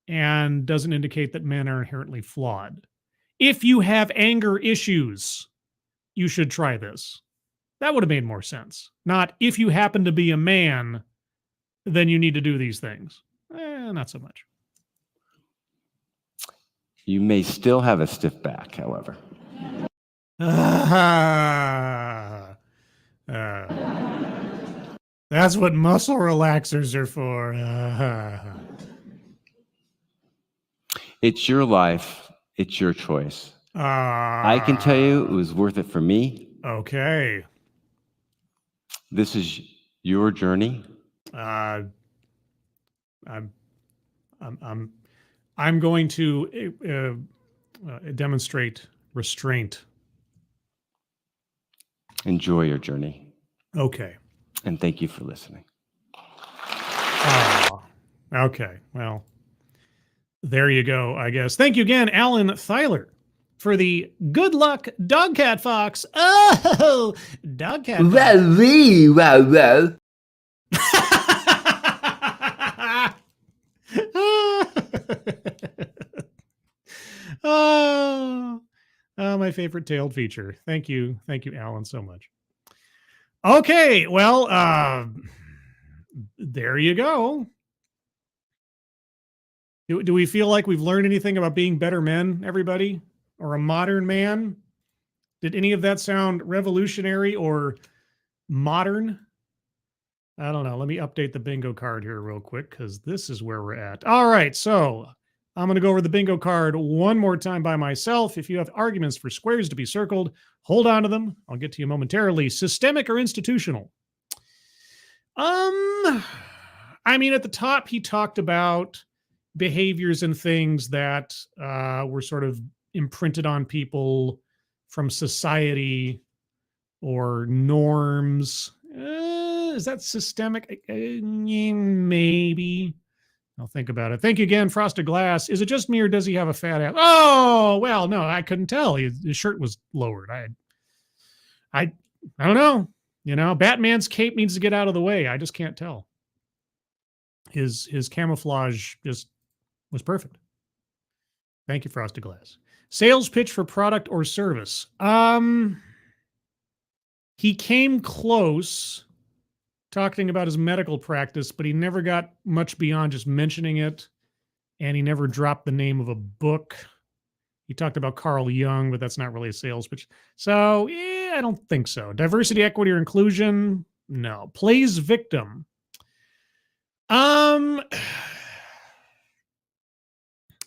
and doesn't indicate that men are inherently flawed. If you have anger issues, you should try this. That would have made more sense. Not if you happen to be a man, then you need to do these things. Not so much. You may still have a stiff back, however. That's what muscle relaxers are for. It's your life. It's your choice. I can tell you it was worth it for me. Okay. This is your journey. I'm going to demonstrate restraint. Enjoy your journey. Okay. And thank you for listening. Okay. Well, there you go, I guess. Thank you again, Alan Thyler, for the good luck Dogcat Fox. Oh, Dogcat Fox. Well. My favorite tailed feature. Thank you, Alan, so much. Okay, well, there you go. Do we feel like we've learned anything about being better men, everybody? Or a modern man? Did any of that sound revolutionary or modern? I don't know. Let me update the bingo card here real quick because this is where we're at. All right, so I'm going to go over the bingo card one more time by myself. If you have arguments for squares to be circled, hold on to them. I'll get to you momentarily. Systemic or institutional? I mean, at the top, he talked about behaviors and things that were sort of imprinted on people from society or norms. Is that systemic? Maybe. I'll think about it. Thank you again, Frosted Glass. Is it just me or does he have a fat ass? Oh, well, no, I couldn't tell. His shirt was lowered. I don't know. You know, Batman's cape needs to get out of the way. I just can't tell. His camouflage just was perfect. Thank you, Frosted Glass. Sales pitch for product or service. He came close talking about his medical practice, but he never got much beyond just mentioning it, and he never dropped the name of a book. He talked about Carl Jung, but that's not really a sales pitch. So, yeah, I don't think so. Diversity, equity, or inclusion? No. Plays victim.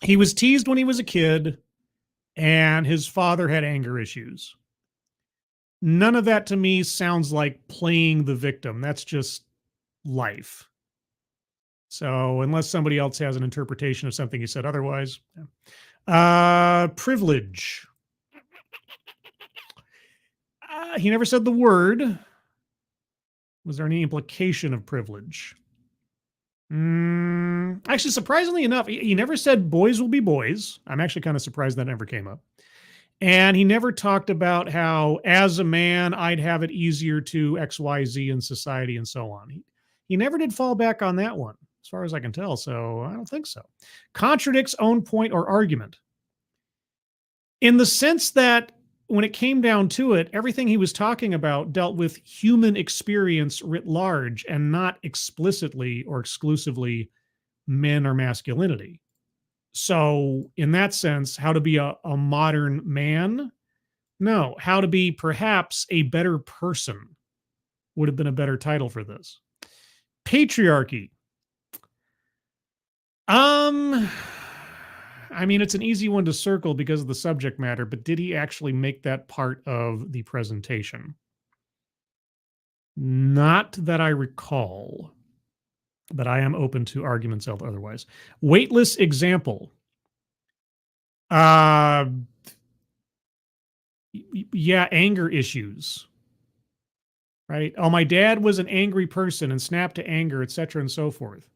He was teased when he was a kid, and his father had anger issues. None of that to me sounds like playing the victim. That's just life. So unless somebody else has an interpretation of something he said otherwise. Privilege. He never said the word. Was there any implication of privilege? Actually, surprisingly enough, he never said boys will be boys. I'm actually kind of surprised that never came up. And he never talked about how, as a man, I'd have it easier to XYZ in society and so on. He never did fall back on that one, as far as I can tell, so I don't think so. Contradicts own point or argument. In the sense that when it came down to it, everything he was talking about dealt with human experience writ large and not explicitly or exclusively men or masculinity. So in that sense, how to be a modern man? No, how to be perhaps a better person would have been a better title for this. Patriarchy. I mean, it's an easy one to circle because of the subject matter, but did he actually make that part of the presentation? Not that I recall, but I am open to arguments otherwise. Weightless example. Yeah, anger issues. Right? Oh, my dad was an angry person and snapped to anger, etc., and so forth.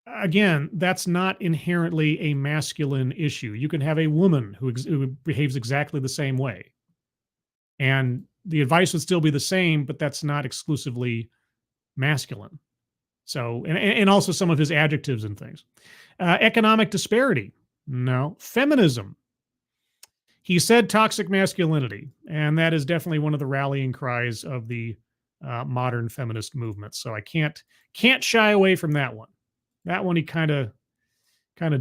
Again, that's not inherently a masculine issue. You can have a woman who behaves exactly the same way. And the advice would still be the same, but that's not exclusively masculine. So, and also some of his adjectives and things. Economic disparity. No. Feminism. He said toxic masculinity, and that is definitely one of the rallying cries of the modern feminist movement. So I can't shy away from that one. That one he kind of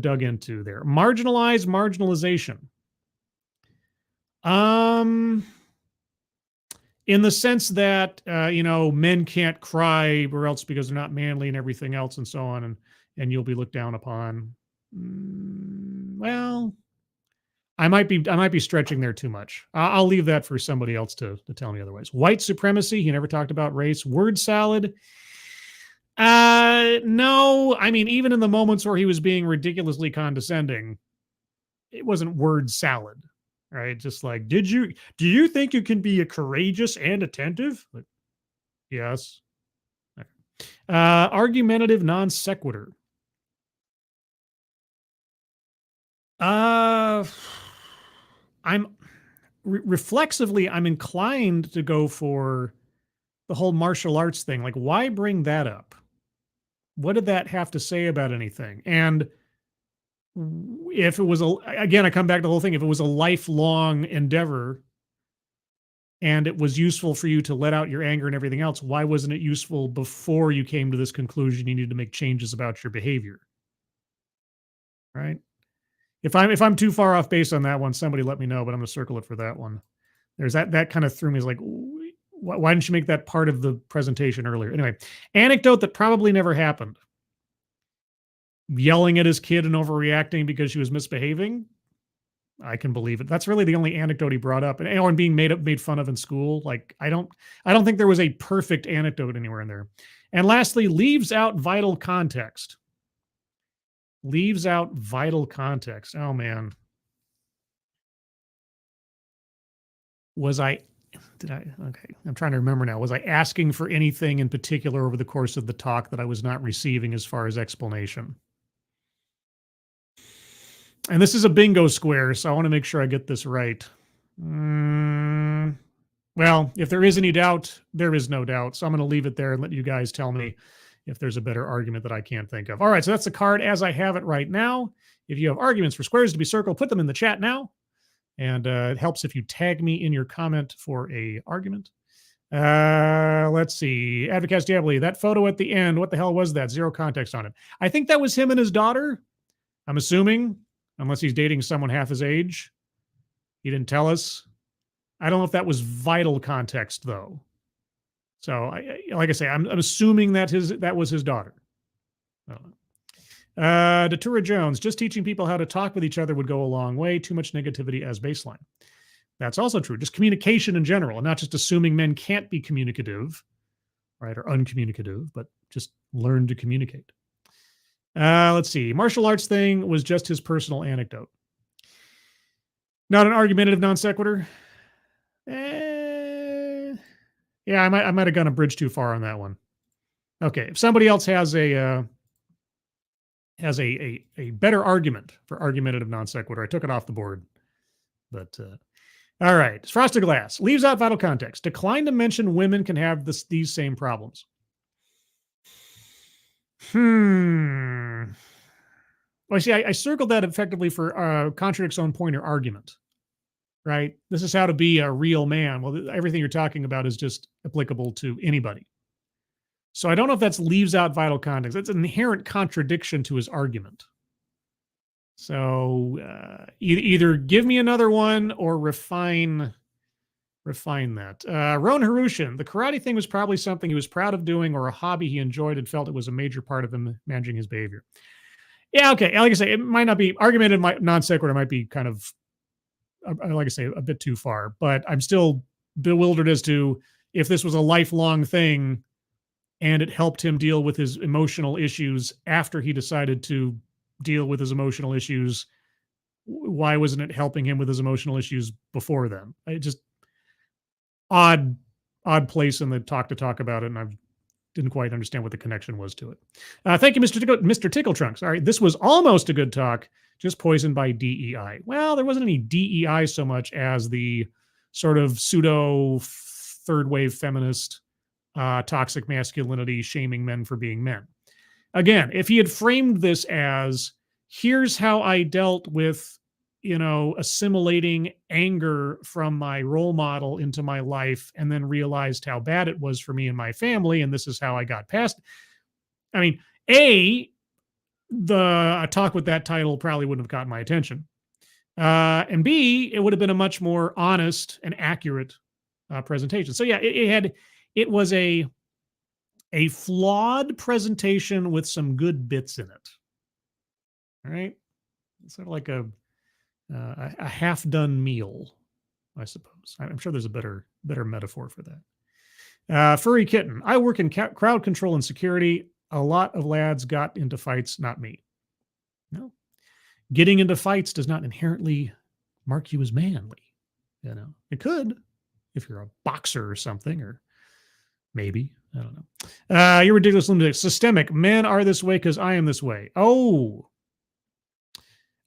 dug into there. Marginalize, marginalization. In the sense that men can't cry or else because they're not manly and everything else and so on, and you'll be looked down upon. Well, I might be stretching there too much. I'll leave that for somebody else to tell me otherwise. White supremacy. He never talked about race. Word salad. No, I mean, even in the moments where he was being ridiculously condescending, it wasn't word salad, right? Just like, do you think you can be a courageous and attentive? Like, yes. Okay. Argumentative non sequitur. Reflexively, I'm inclined to go for the whole martial arts thing. Like, why bring that up? What did that have to say about anything? And if it was again, I come back to the whole thing. If it was a lifelong endeavor and it was useful for you to let out your anger and everything else, why wasn't it useful before you came to this conclusion you needed to make changes about your behavior? Right? If I'm too far off base on that one, somebody let me know, but I'm going to circle it for that one. There's that kind of threw me. Is like, why didn't you make that part of the presentation earlier? Anyway, anecdote that probably never happened. Yelling at his kid and overreacting because she was misbehaving. I can believe it. That's really the only anecdote he brought up. And being made fun of in school. Like, I don't think there was a perfect anecdote anywhere in there. And lastly, leaves out vital context. Leaves out vital context. Oh man. Okay, I'm trying to remember now. Was I asking for anything in particular over the course of the talk that I was not receiving as far as explanation? And this is a bingo square, so I want to make sure I get this right. Well, if there is any doubt, there is no doubt. So I'm going to leave it there and let you guys tell me if there's a better argument that I can't think of. All right, so that's the card as I have it right now. If you have arguments for squares to be circled, put them in the chat now. And it helps if you tag me in your comment for a argument. Let's see. Advocast Diabli, that photo at the end, what the hell was that? Zero context on it. I think that was him and his daughter. I'm assuming, unless he's dating someone half his age. He didn't tell us. I don't know if that was vital context, though. So, like I say, I'm assuming that was his daughter. I don't know. Datura Jones, just teaching people how to talk with each other would go a long way. Too much negativity as baseline. That's also true. Just communication in general, and not just assuming men can't be communicative, right, or uncommunicative, but just learn to communicate. Let's see. Martial arts thing was just his personal anecdote. Not an argumentative non sequitur. Yeah, I might have gone a bridge too far on that one. Okay, if somebody else has a better argument for argumentative non sequitur, I took it off the board. But all right, Frosted Glass leaves out vital context. Decline to mention women can have these same problems. Well, see, I circled that effectively for contradicts own point or argument. Right? This is how to be a real man. Well, everything you're talking about is just applicable to anybody. So I don't know if that leaves out vital context. That's an inherent contradiction to his argument. So either give me another one or refine that. Ron Harushin, the karate thing was probably something he was proud of doing or a hobby he enjoyed and felt it was a major part of him managing his behavior. Yeah, okay. Like I say, it might not be argumentative non sequitur, might be kind of, like I say, a bit too far, but I'm still bewildered as to if this was a lifelong thing and it helped him deal with his emotional issues after he decided to deal with his emotional issues. Why wasn't it helping him with his emotional issues before then? It just odd place in the talk to talk about it, and I didn't quite understand what the connection was to it. Thank you, Mr. Tickle Trunks. All right, this was almost a good talk, just poisoned by DEI. Well, there wasn't any DEI so much as the sort of pseudo third wave feminist toxic masculinity shaming men for being men. Again, if he had framed this as, here's how I dealt with, assimilating anger from my role model into my life and then realized how bad it was for me and my family, and this is how I got past. I mean, a talk with that title probably wouldn't have gotten my attention. And B, it would have been a much more honest and accurate presentation. So yeah, it was a flawed presentation with some good bits in it. All right. It's sort of like a half-done meal, I suppose. I'm sure there's a better metaphor for that. Furry Kitten. I work in crowd control and security. A lot of lads got into fights, not me. No. Getting into fights does not inherently mark you as manly. It could if you're a boxer or something, or maybe. I don't know. You're ridiculous. Systemic. Men are this way because I am this way. Oh,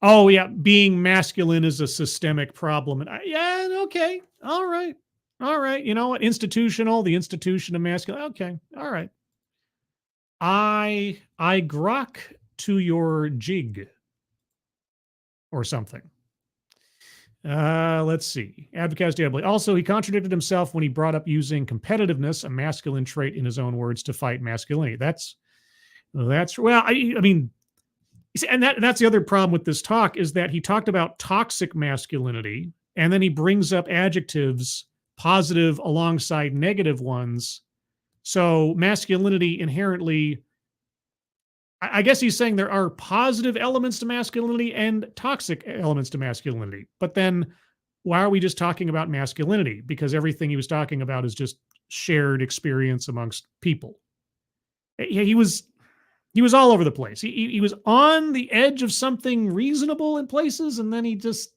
yeah. Being masculine is a systemic problem. And yeah, okay. All right. You know what? Institutional, the institution of masculine. Okay. All right. I grok to your jig. or something. Let's see. Advocates diably. Also, he contradicted himself when he brought up using competitiveness, a masculine trait in his own words, to fight masculinity. That's well, I mean, and that's the other problem with this talk is that he talked about toxic masculinity, and then he brings up adjectives, positive alongside negative ones. So masculinity inherently, I guess he's saying there are positive elements to masculinity and toxic elements to masculinity. But then why are we just talking about masculinity? Because everything he was talking about is just shared experience amongst people. He was all over the place. He was on the edge of something reasonable in places, and then he just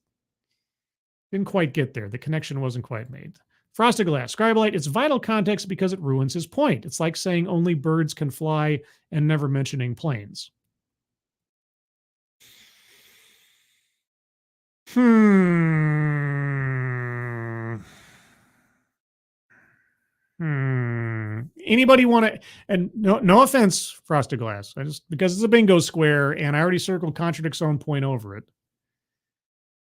didn't quite get there. The connection wasn't quite made. Frosted Glass, Scribelite, it's vital context because it ruins his point. It's like saying only birds can fly and never mentioning planes. Anybody want to, and no offense, Frosted Glass, because it's a bingo square and I already circled contradicts own point over it.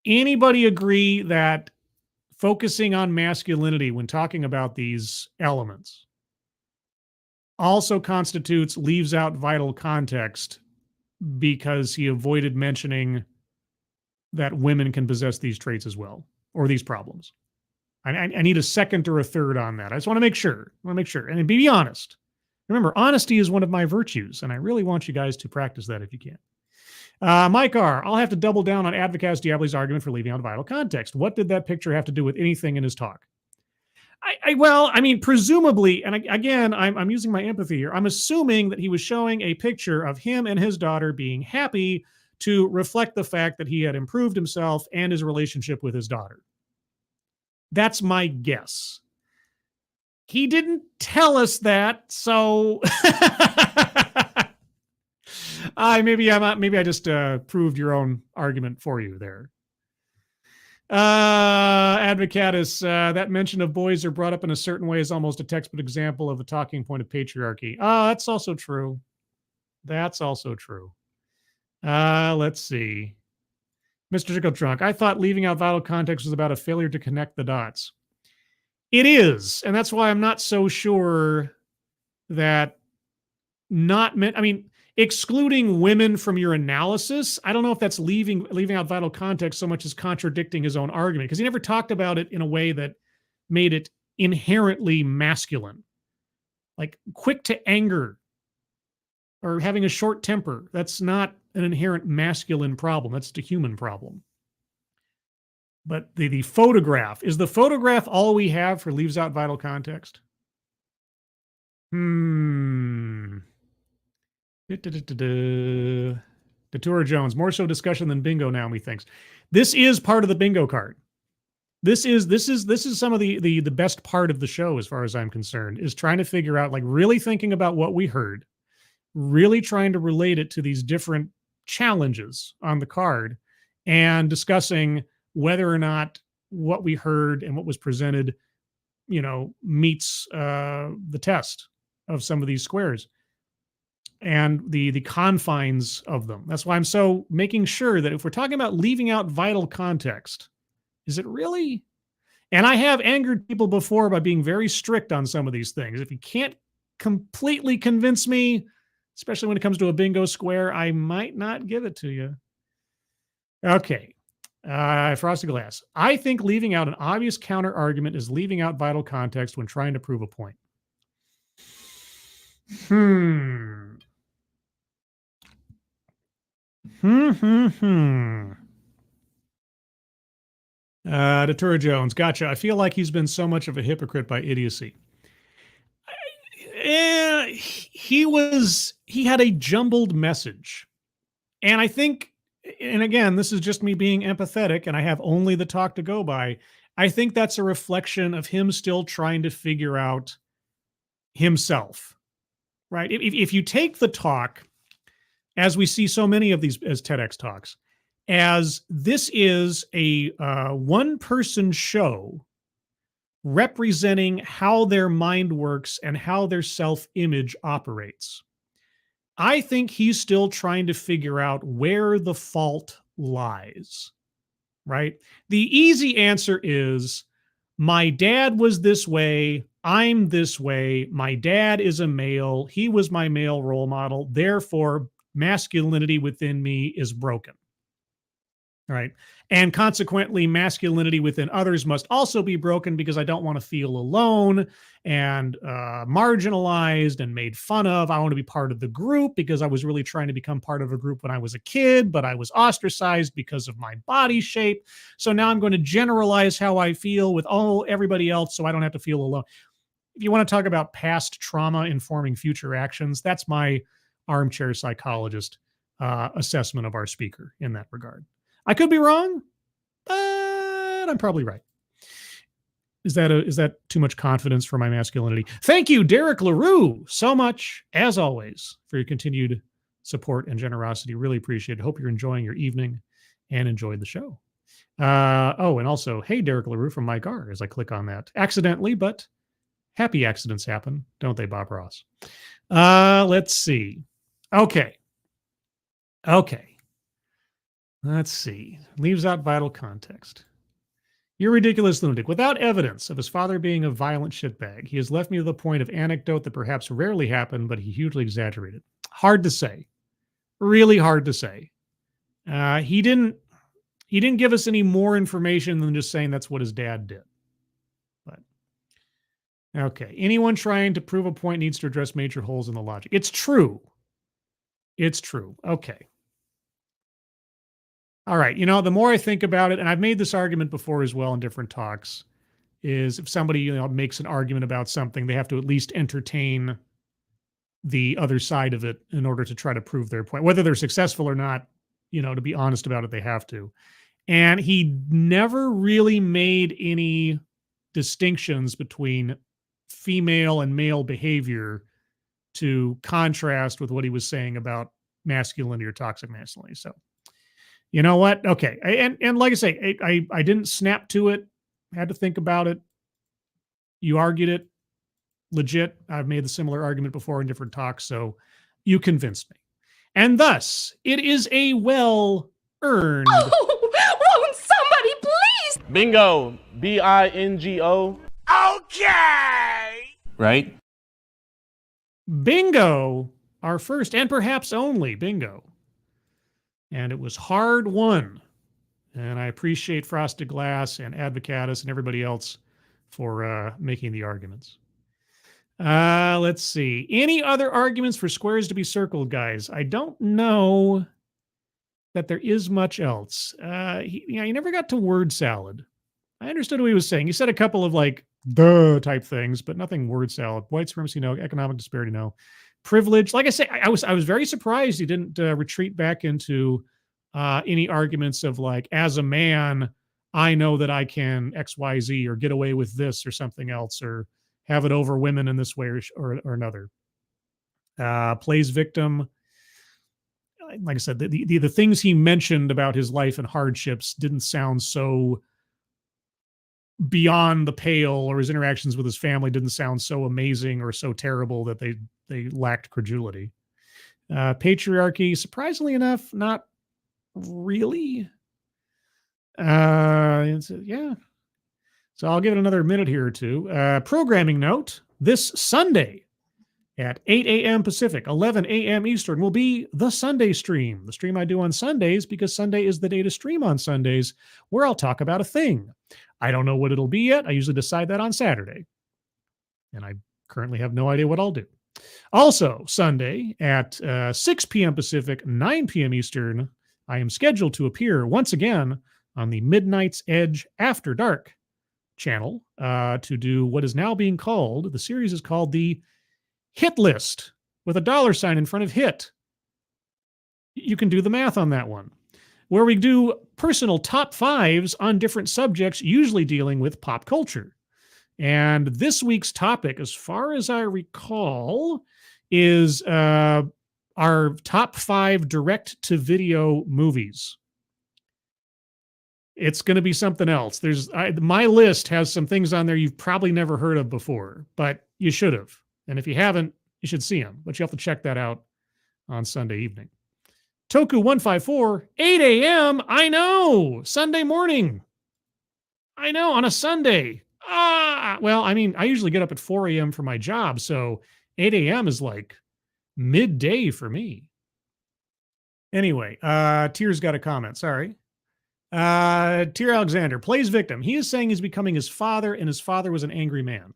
Anybody agree that focusing on masculinity when talking about these elements also leaves out vital context because he avoided mentioning that women can possess these traits as well, or these problems? I need a second or a third on that. I just want to make sure. And be honest. Remember, honesty is one of my virtues, and I really want you guys to practice that if you can. Mike R., I'll have to double down on Advocates Diaboli's argument for leaving out vital context. What did that picture have to do with anything in his talk? Well, I mean, presumably, and again, I'm using my empathy here. I'm assuming that he was showing a picture of him and his daughter being happy to reflect the fact that he had improved himself and his relationship with his daughter. That's my guess. He didn't tell us that, so maybe I just proved your own argument for you there. Advocatus, that mention of boys are brought up in a certain way is almost a textbook example of a talking point of patriarchy. That's also true. Let's see. Mr. Tickle Trunk, I thought leaving out vital context was about a failure to connect the dots. It is, and that's why I'm not so sure that excluding women from your analysis, I don't know if that's leaving out vital context so much as contradicting his own argument, because he never talked about it in a way that made it inherently masculine. Like quick to anger or having a short temper. That's not an inherent masculine problem. That's just a human problem. But the photograph, is the photograph all we have for leaves out vital context? Datura Jones, more so discussion than bingo now, methinks. This is part of the bingo card. This is some of the best part of the show, as far as I'm concerned, is trying to figure out, like, really thinking about what we heard, really trying to relate it to these different challenges on the card, and discussing whether or not what we heard and what was presented, meets the test of some of these squares and the confines of them. That's why I'm so making sure that if we're talking about leaving out vital context, is it really? And I have angered people before by being very strict on some of these things. If you can't completely convince me, especially when it comes to a bingo square, I might not give it to you. Okay. Frosted Glass. I think leaving out an obvious counter argument is leaving out vital context when trying to prove a point. Datura Jones. Gotcha. I feel like he's been so much of a hypocrite by idiocy. He had a jumbled message. And I think, and again, this is just me being empathetic, and I have only the talk to go by. I think that's a reflection of him still trying to figure out himself, right? If you take the talk, as we see so many of these as TEDx talks, as this is a one-person show representing how their mind works and how their self-image operates, I think he's still trying to figure out where the fault lies, right? The easy answer is, my dad was this way, I'm this way, my dad is a male, he was my male role model, therefore masculinity within me is broken. Right. And consequently, masculinity within others must also be broken because I don't want to feel alone and marginalized and made fun of. I want to be part of the group because I was really trying to become part of a group when I was a kid, but I was ostracized because of my body shape. So now I'm going to generalize how I feel with everybody else so I don't have to feel alone. If you want to talk about past trauma informing future actions, that's my armchair psychologist assessment of our speaker in that regard. I could be wrong, but I'm probably right. Is that too much confidence for my masculinity? Thank you, Derek LaRue, so much, as always, for your continued support and generosity. Really appreciate it. Hope you're enjoying your evening and enjoyed the show. And also, hey, Derek LaRue from Mike R, as I click on that. Accidentally, but happy accidents happen, don't they, Bob Ross? Let's see. Okay. Let's see. Leaves out vital context. You're ridiculous lunatic. Without evidence of his father being a violent shitbag, he has left me to the point of anecdote that perhaps rarely happened, but he hugely exaggerated. Hard to say. Really hard to say. He didn't give us any more information than just saying that's what his dad did. But okay. Anyone trying to prove a point needs to address major holes in the logic. It's true. Okay. All right. The more I think about it, and I've made this argument before as well in different talks, is if somebody, makes an argument about something, they have to at least entertain the other side of it in order to try to prove their point. Whether they're successful or not, to be honest about it, they have to. And he never really made any distinctions between female and male behavior to contrast with what he was saying about masculinity or toxic masculinity. So, you know what? Okay. And like I say, I didn't snap to it. Had to think about it. You argued it. Legit. I've made the similar argument before in different talks, so you convinced me. And thus, it is a well-earned... Oh, won't somebody please? Bingo. B-I-N-G-O. Okay. Right? Bingo. Our first and perhaps only bingo. And it was hard won. And I appreciate Frosted Glass and Advocatus and everybody else for making the arguments. Let's see. Any other arguments for squares to be circled, guys? I don't know that there is much else. He never got to word salad. I understood what he was saying. He said a couple of duh type things, but nothing word salad. White supremacy, no. Economic disparity, no. Privilege. Like I say, I was very surprised he didn't retreat back into any arguments of as a man, I know that I can X, Y, Z or get away with this or something else or have it over women in this way or another. Plays victim. Like I said, the things he mentioned about his life and hardships didn't sound so beyond the pale, or his interactions with his family didn't sound so amazing or so terrible that they lacked credulity. Patriarchy, surprisingly enough, not really. Yeah. So I'll give it another minute here or two. Programming note, this Sunday at 8 a.m. Pacific, 11 a.m. Eastern will be the Sunday stream. The stream I do on Sundays because Sunday is the day to stream on Sundays, where I'll talk about a thing. I don't know what it'll be yet. I usually decide that on Saturday. And I currently have no idea what I'll do. Also, Sunday at 6 p.m. Pacific, 9 p.m. Eastern, I am scheduled to appear once again on the Midnight's Edge After Dark channel to do what is now being called, the series is called the Hit List with a $sign in front of hit. You can do the math on that one, where we do personal top fives on different subjects, usually dealing with pop culture. And this week's topic, as far as I recall, is our top 5 direct-to-video movies. It's going to be something else. My list has some things on there you've probably never heard of before, but you should have. And if you haven't, you should see them. But you have to check that out on Sunday evening. Toku154, 8 a.m. I know. Sunday morning. I know, on a Sunday. Well, I mean, I usually get up at 4 a.m. for my job, so 8 a.m. is like midday for me. Anyway, Tier's got a comment. Sorry. Tier Alexander plays victim. He is saying he's becoming his father, and his father was an angry man.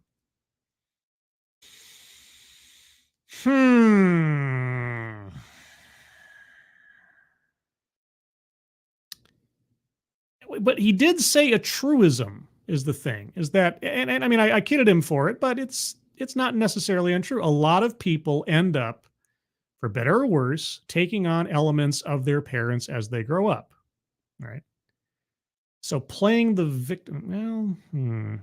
But he did say a truism is the thing, is that, and I mean, I kidded him for it, but it's not necessarily untrue. A lot of people end up, for better or worse, taking on elements of their parents as they grow up, right? So playing the victim, well,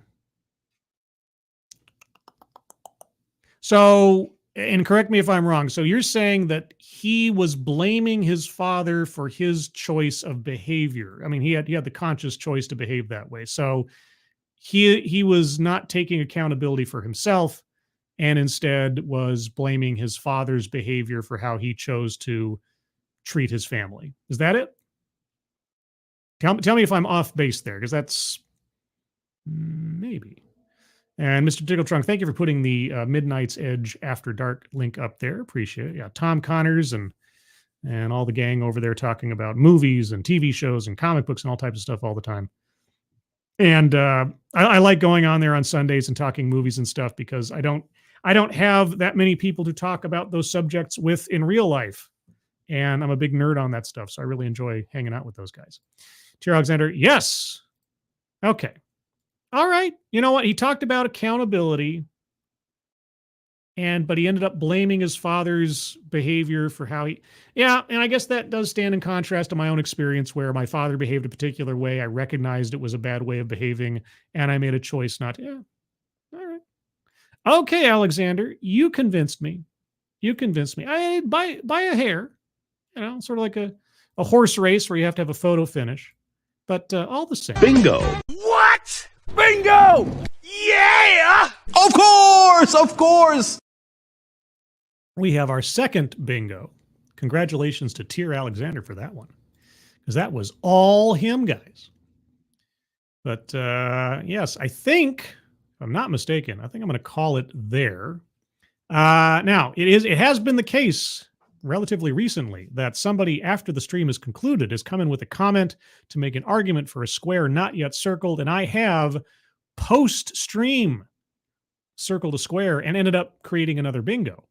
So, and correct me if I'm wrong, so you're saying that he was blaming his father for his choice of behavior. I mean, he had the conscious choice to behave that way. So he was not taking accountability for himself, and instead was blaming his father's behavior for how he chose to treat his family. Is that it? Tell me if I'm off base there, because that's maybe. And Mr. Tickletrunk, thank you for putting the Midnight's Edge After Dark link up there. Appreciate it. Yeah, Tom Connors and all the gang over there talking about movies and TV shows and comic books and all types of stuff all the time. And I like going on there on Sundays and talking movies and stuff, because I don't have that many people to talk about those subjects with in real life. And I'm a big nerd on that stuff, so I really enjoy hanging out with those guys. Tier Alexander, yes. Okay. All right. You know what? He talked about accountability, but he ended up blaming his father's behavior for how he, and I guess that does stand in contrast to my own experience, where my father behaved a particular way. I recognized it was a bad way of behaving, and I made a choice not to. Yeah. All right. Okay, Alexander, you convinced me. I by a hair, sort of like a horse race where you have to have a photo finish, but all the same. Bingo. What? Bingo! Yeah! Of course. We have our second bingo. Congratulations to Tier Alexander for that one, because that was all him, guys. But yes, I think, if I'm not mistaken, I think I'm going to call it there. Now, it has been the case relatively recently that somebody, after the stream is concluded, has come in with a comment to make an argument for a square not yet circled, and I have post-stream circled a square and ended up creating another bingo.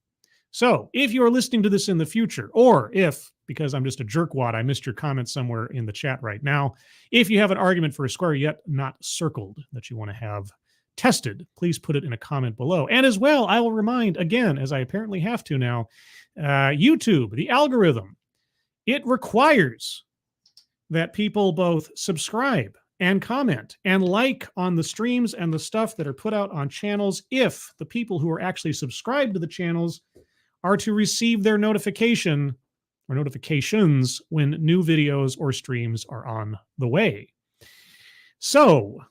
So if you're listening to this in the future, or if, because I'm just a jerkwad, I missed your comment somewhere in the chat right now, if you have an argument for a square yet not circled that you want to have tested, please put it in a comment below. And as well, I will remind again, as I apparently have to now, YouTube, the algorithm, it requires that people both subscribe and comment and like on the streams and the stuff that are put out on channels if the people who are actually subscribed to the channels are to receive their notification or notifications when new videos or streams are on the way. So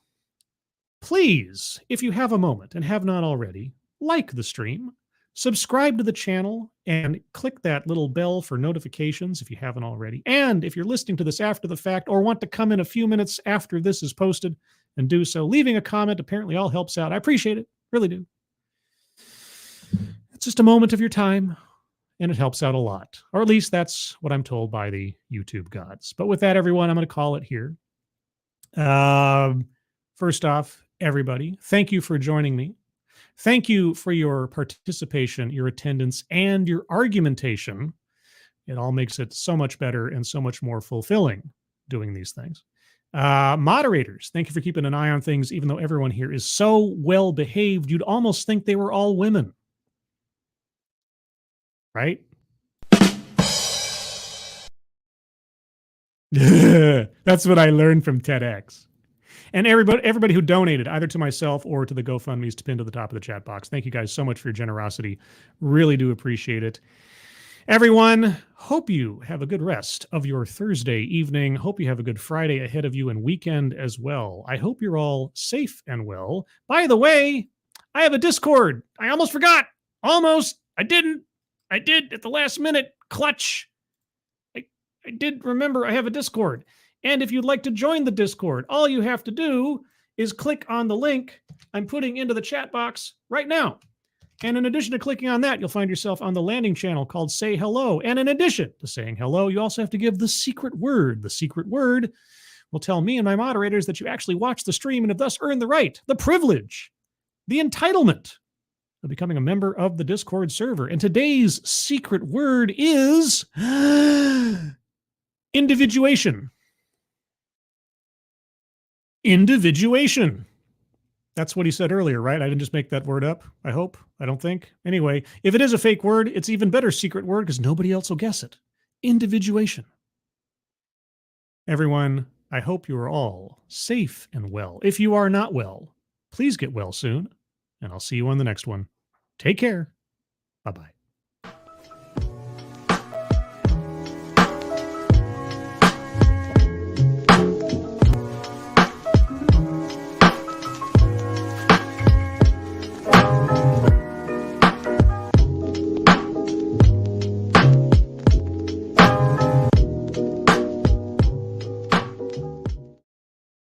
please, if you have a moment and have not already, like the stream, subscribe to the channel, and click that little bell for notifications if you haven't already. And if you're listening to this after the fact or want to come in a few minutes after this is posted and do so, leaving a comment apparently all helps out. I appreciate it. Really do. It's just a moment of your time, and it helps out a lot. Or at least that's what I'm told by the YouTube gods. But with that, everyone, I'm going to call it here. First off, everybody, thank you for joining me. Thank you for your participation, your attendance, and your argumentation. It all makes it so much better and so much more fulfilling doing these things. Moderators, thank you for keeping an eye on things, even though everyone here is so well behaved, you'd almost think they were all women. Right? That's what I learned from TEDx. And everybody who donated, either to myself or to the GoFundMe's pinned to the top of the chat box. Thank you guys so much for your generosity. Really do appreciate it. Everyone, hope you have a good rest of your Thursday evening. Hope you have a good Friday ahead of you and weekend as well. I hope you're all safe and well. By the way, I have a Discord. I almost forgot. Almost. I didn't. I did at the last minute. Clutch. I did remember I have a Discord. And if you'd like to join the Discord, all you have to do is click on the link I'm putting into the chat box right now. And in addition to clicking on that, you'll find yourself on the landing channel called Say Hello. And in addition to saying hello, you also have to give the secret word. The secret word will tell me and my moderators that you actually watched the stream and have thus earned the right, the privilege, the entitlement of becoming a member of the Discord server. And today's secret word is individuation. Individuation. That's what he said earlier, right? I didn't just make that word up, I hope. I don't think. Anyway, if it is a fake word, it's even better secret word because nobody else will guess it. Individuation. Everyone, I hope you are all safe and well. If you are not well, please get well soon, and I'll see you on the next one. Take care. Bye-bye.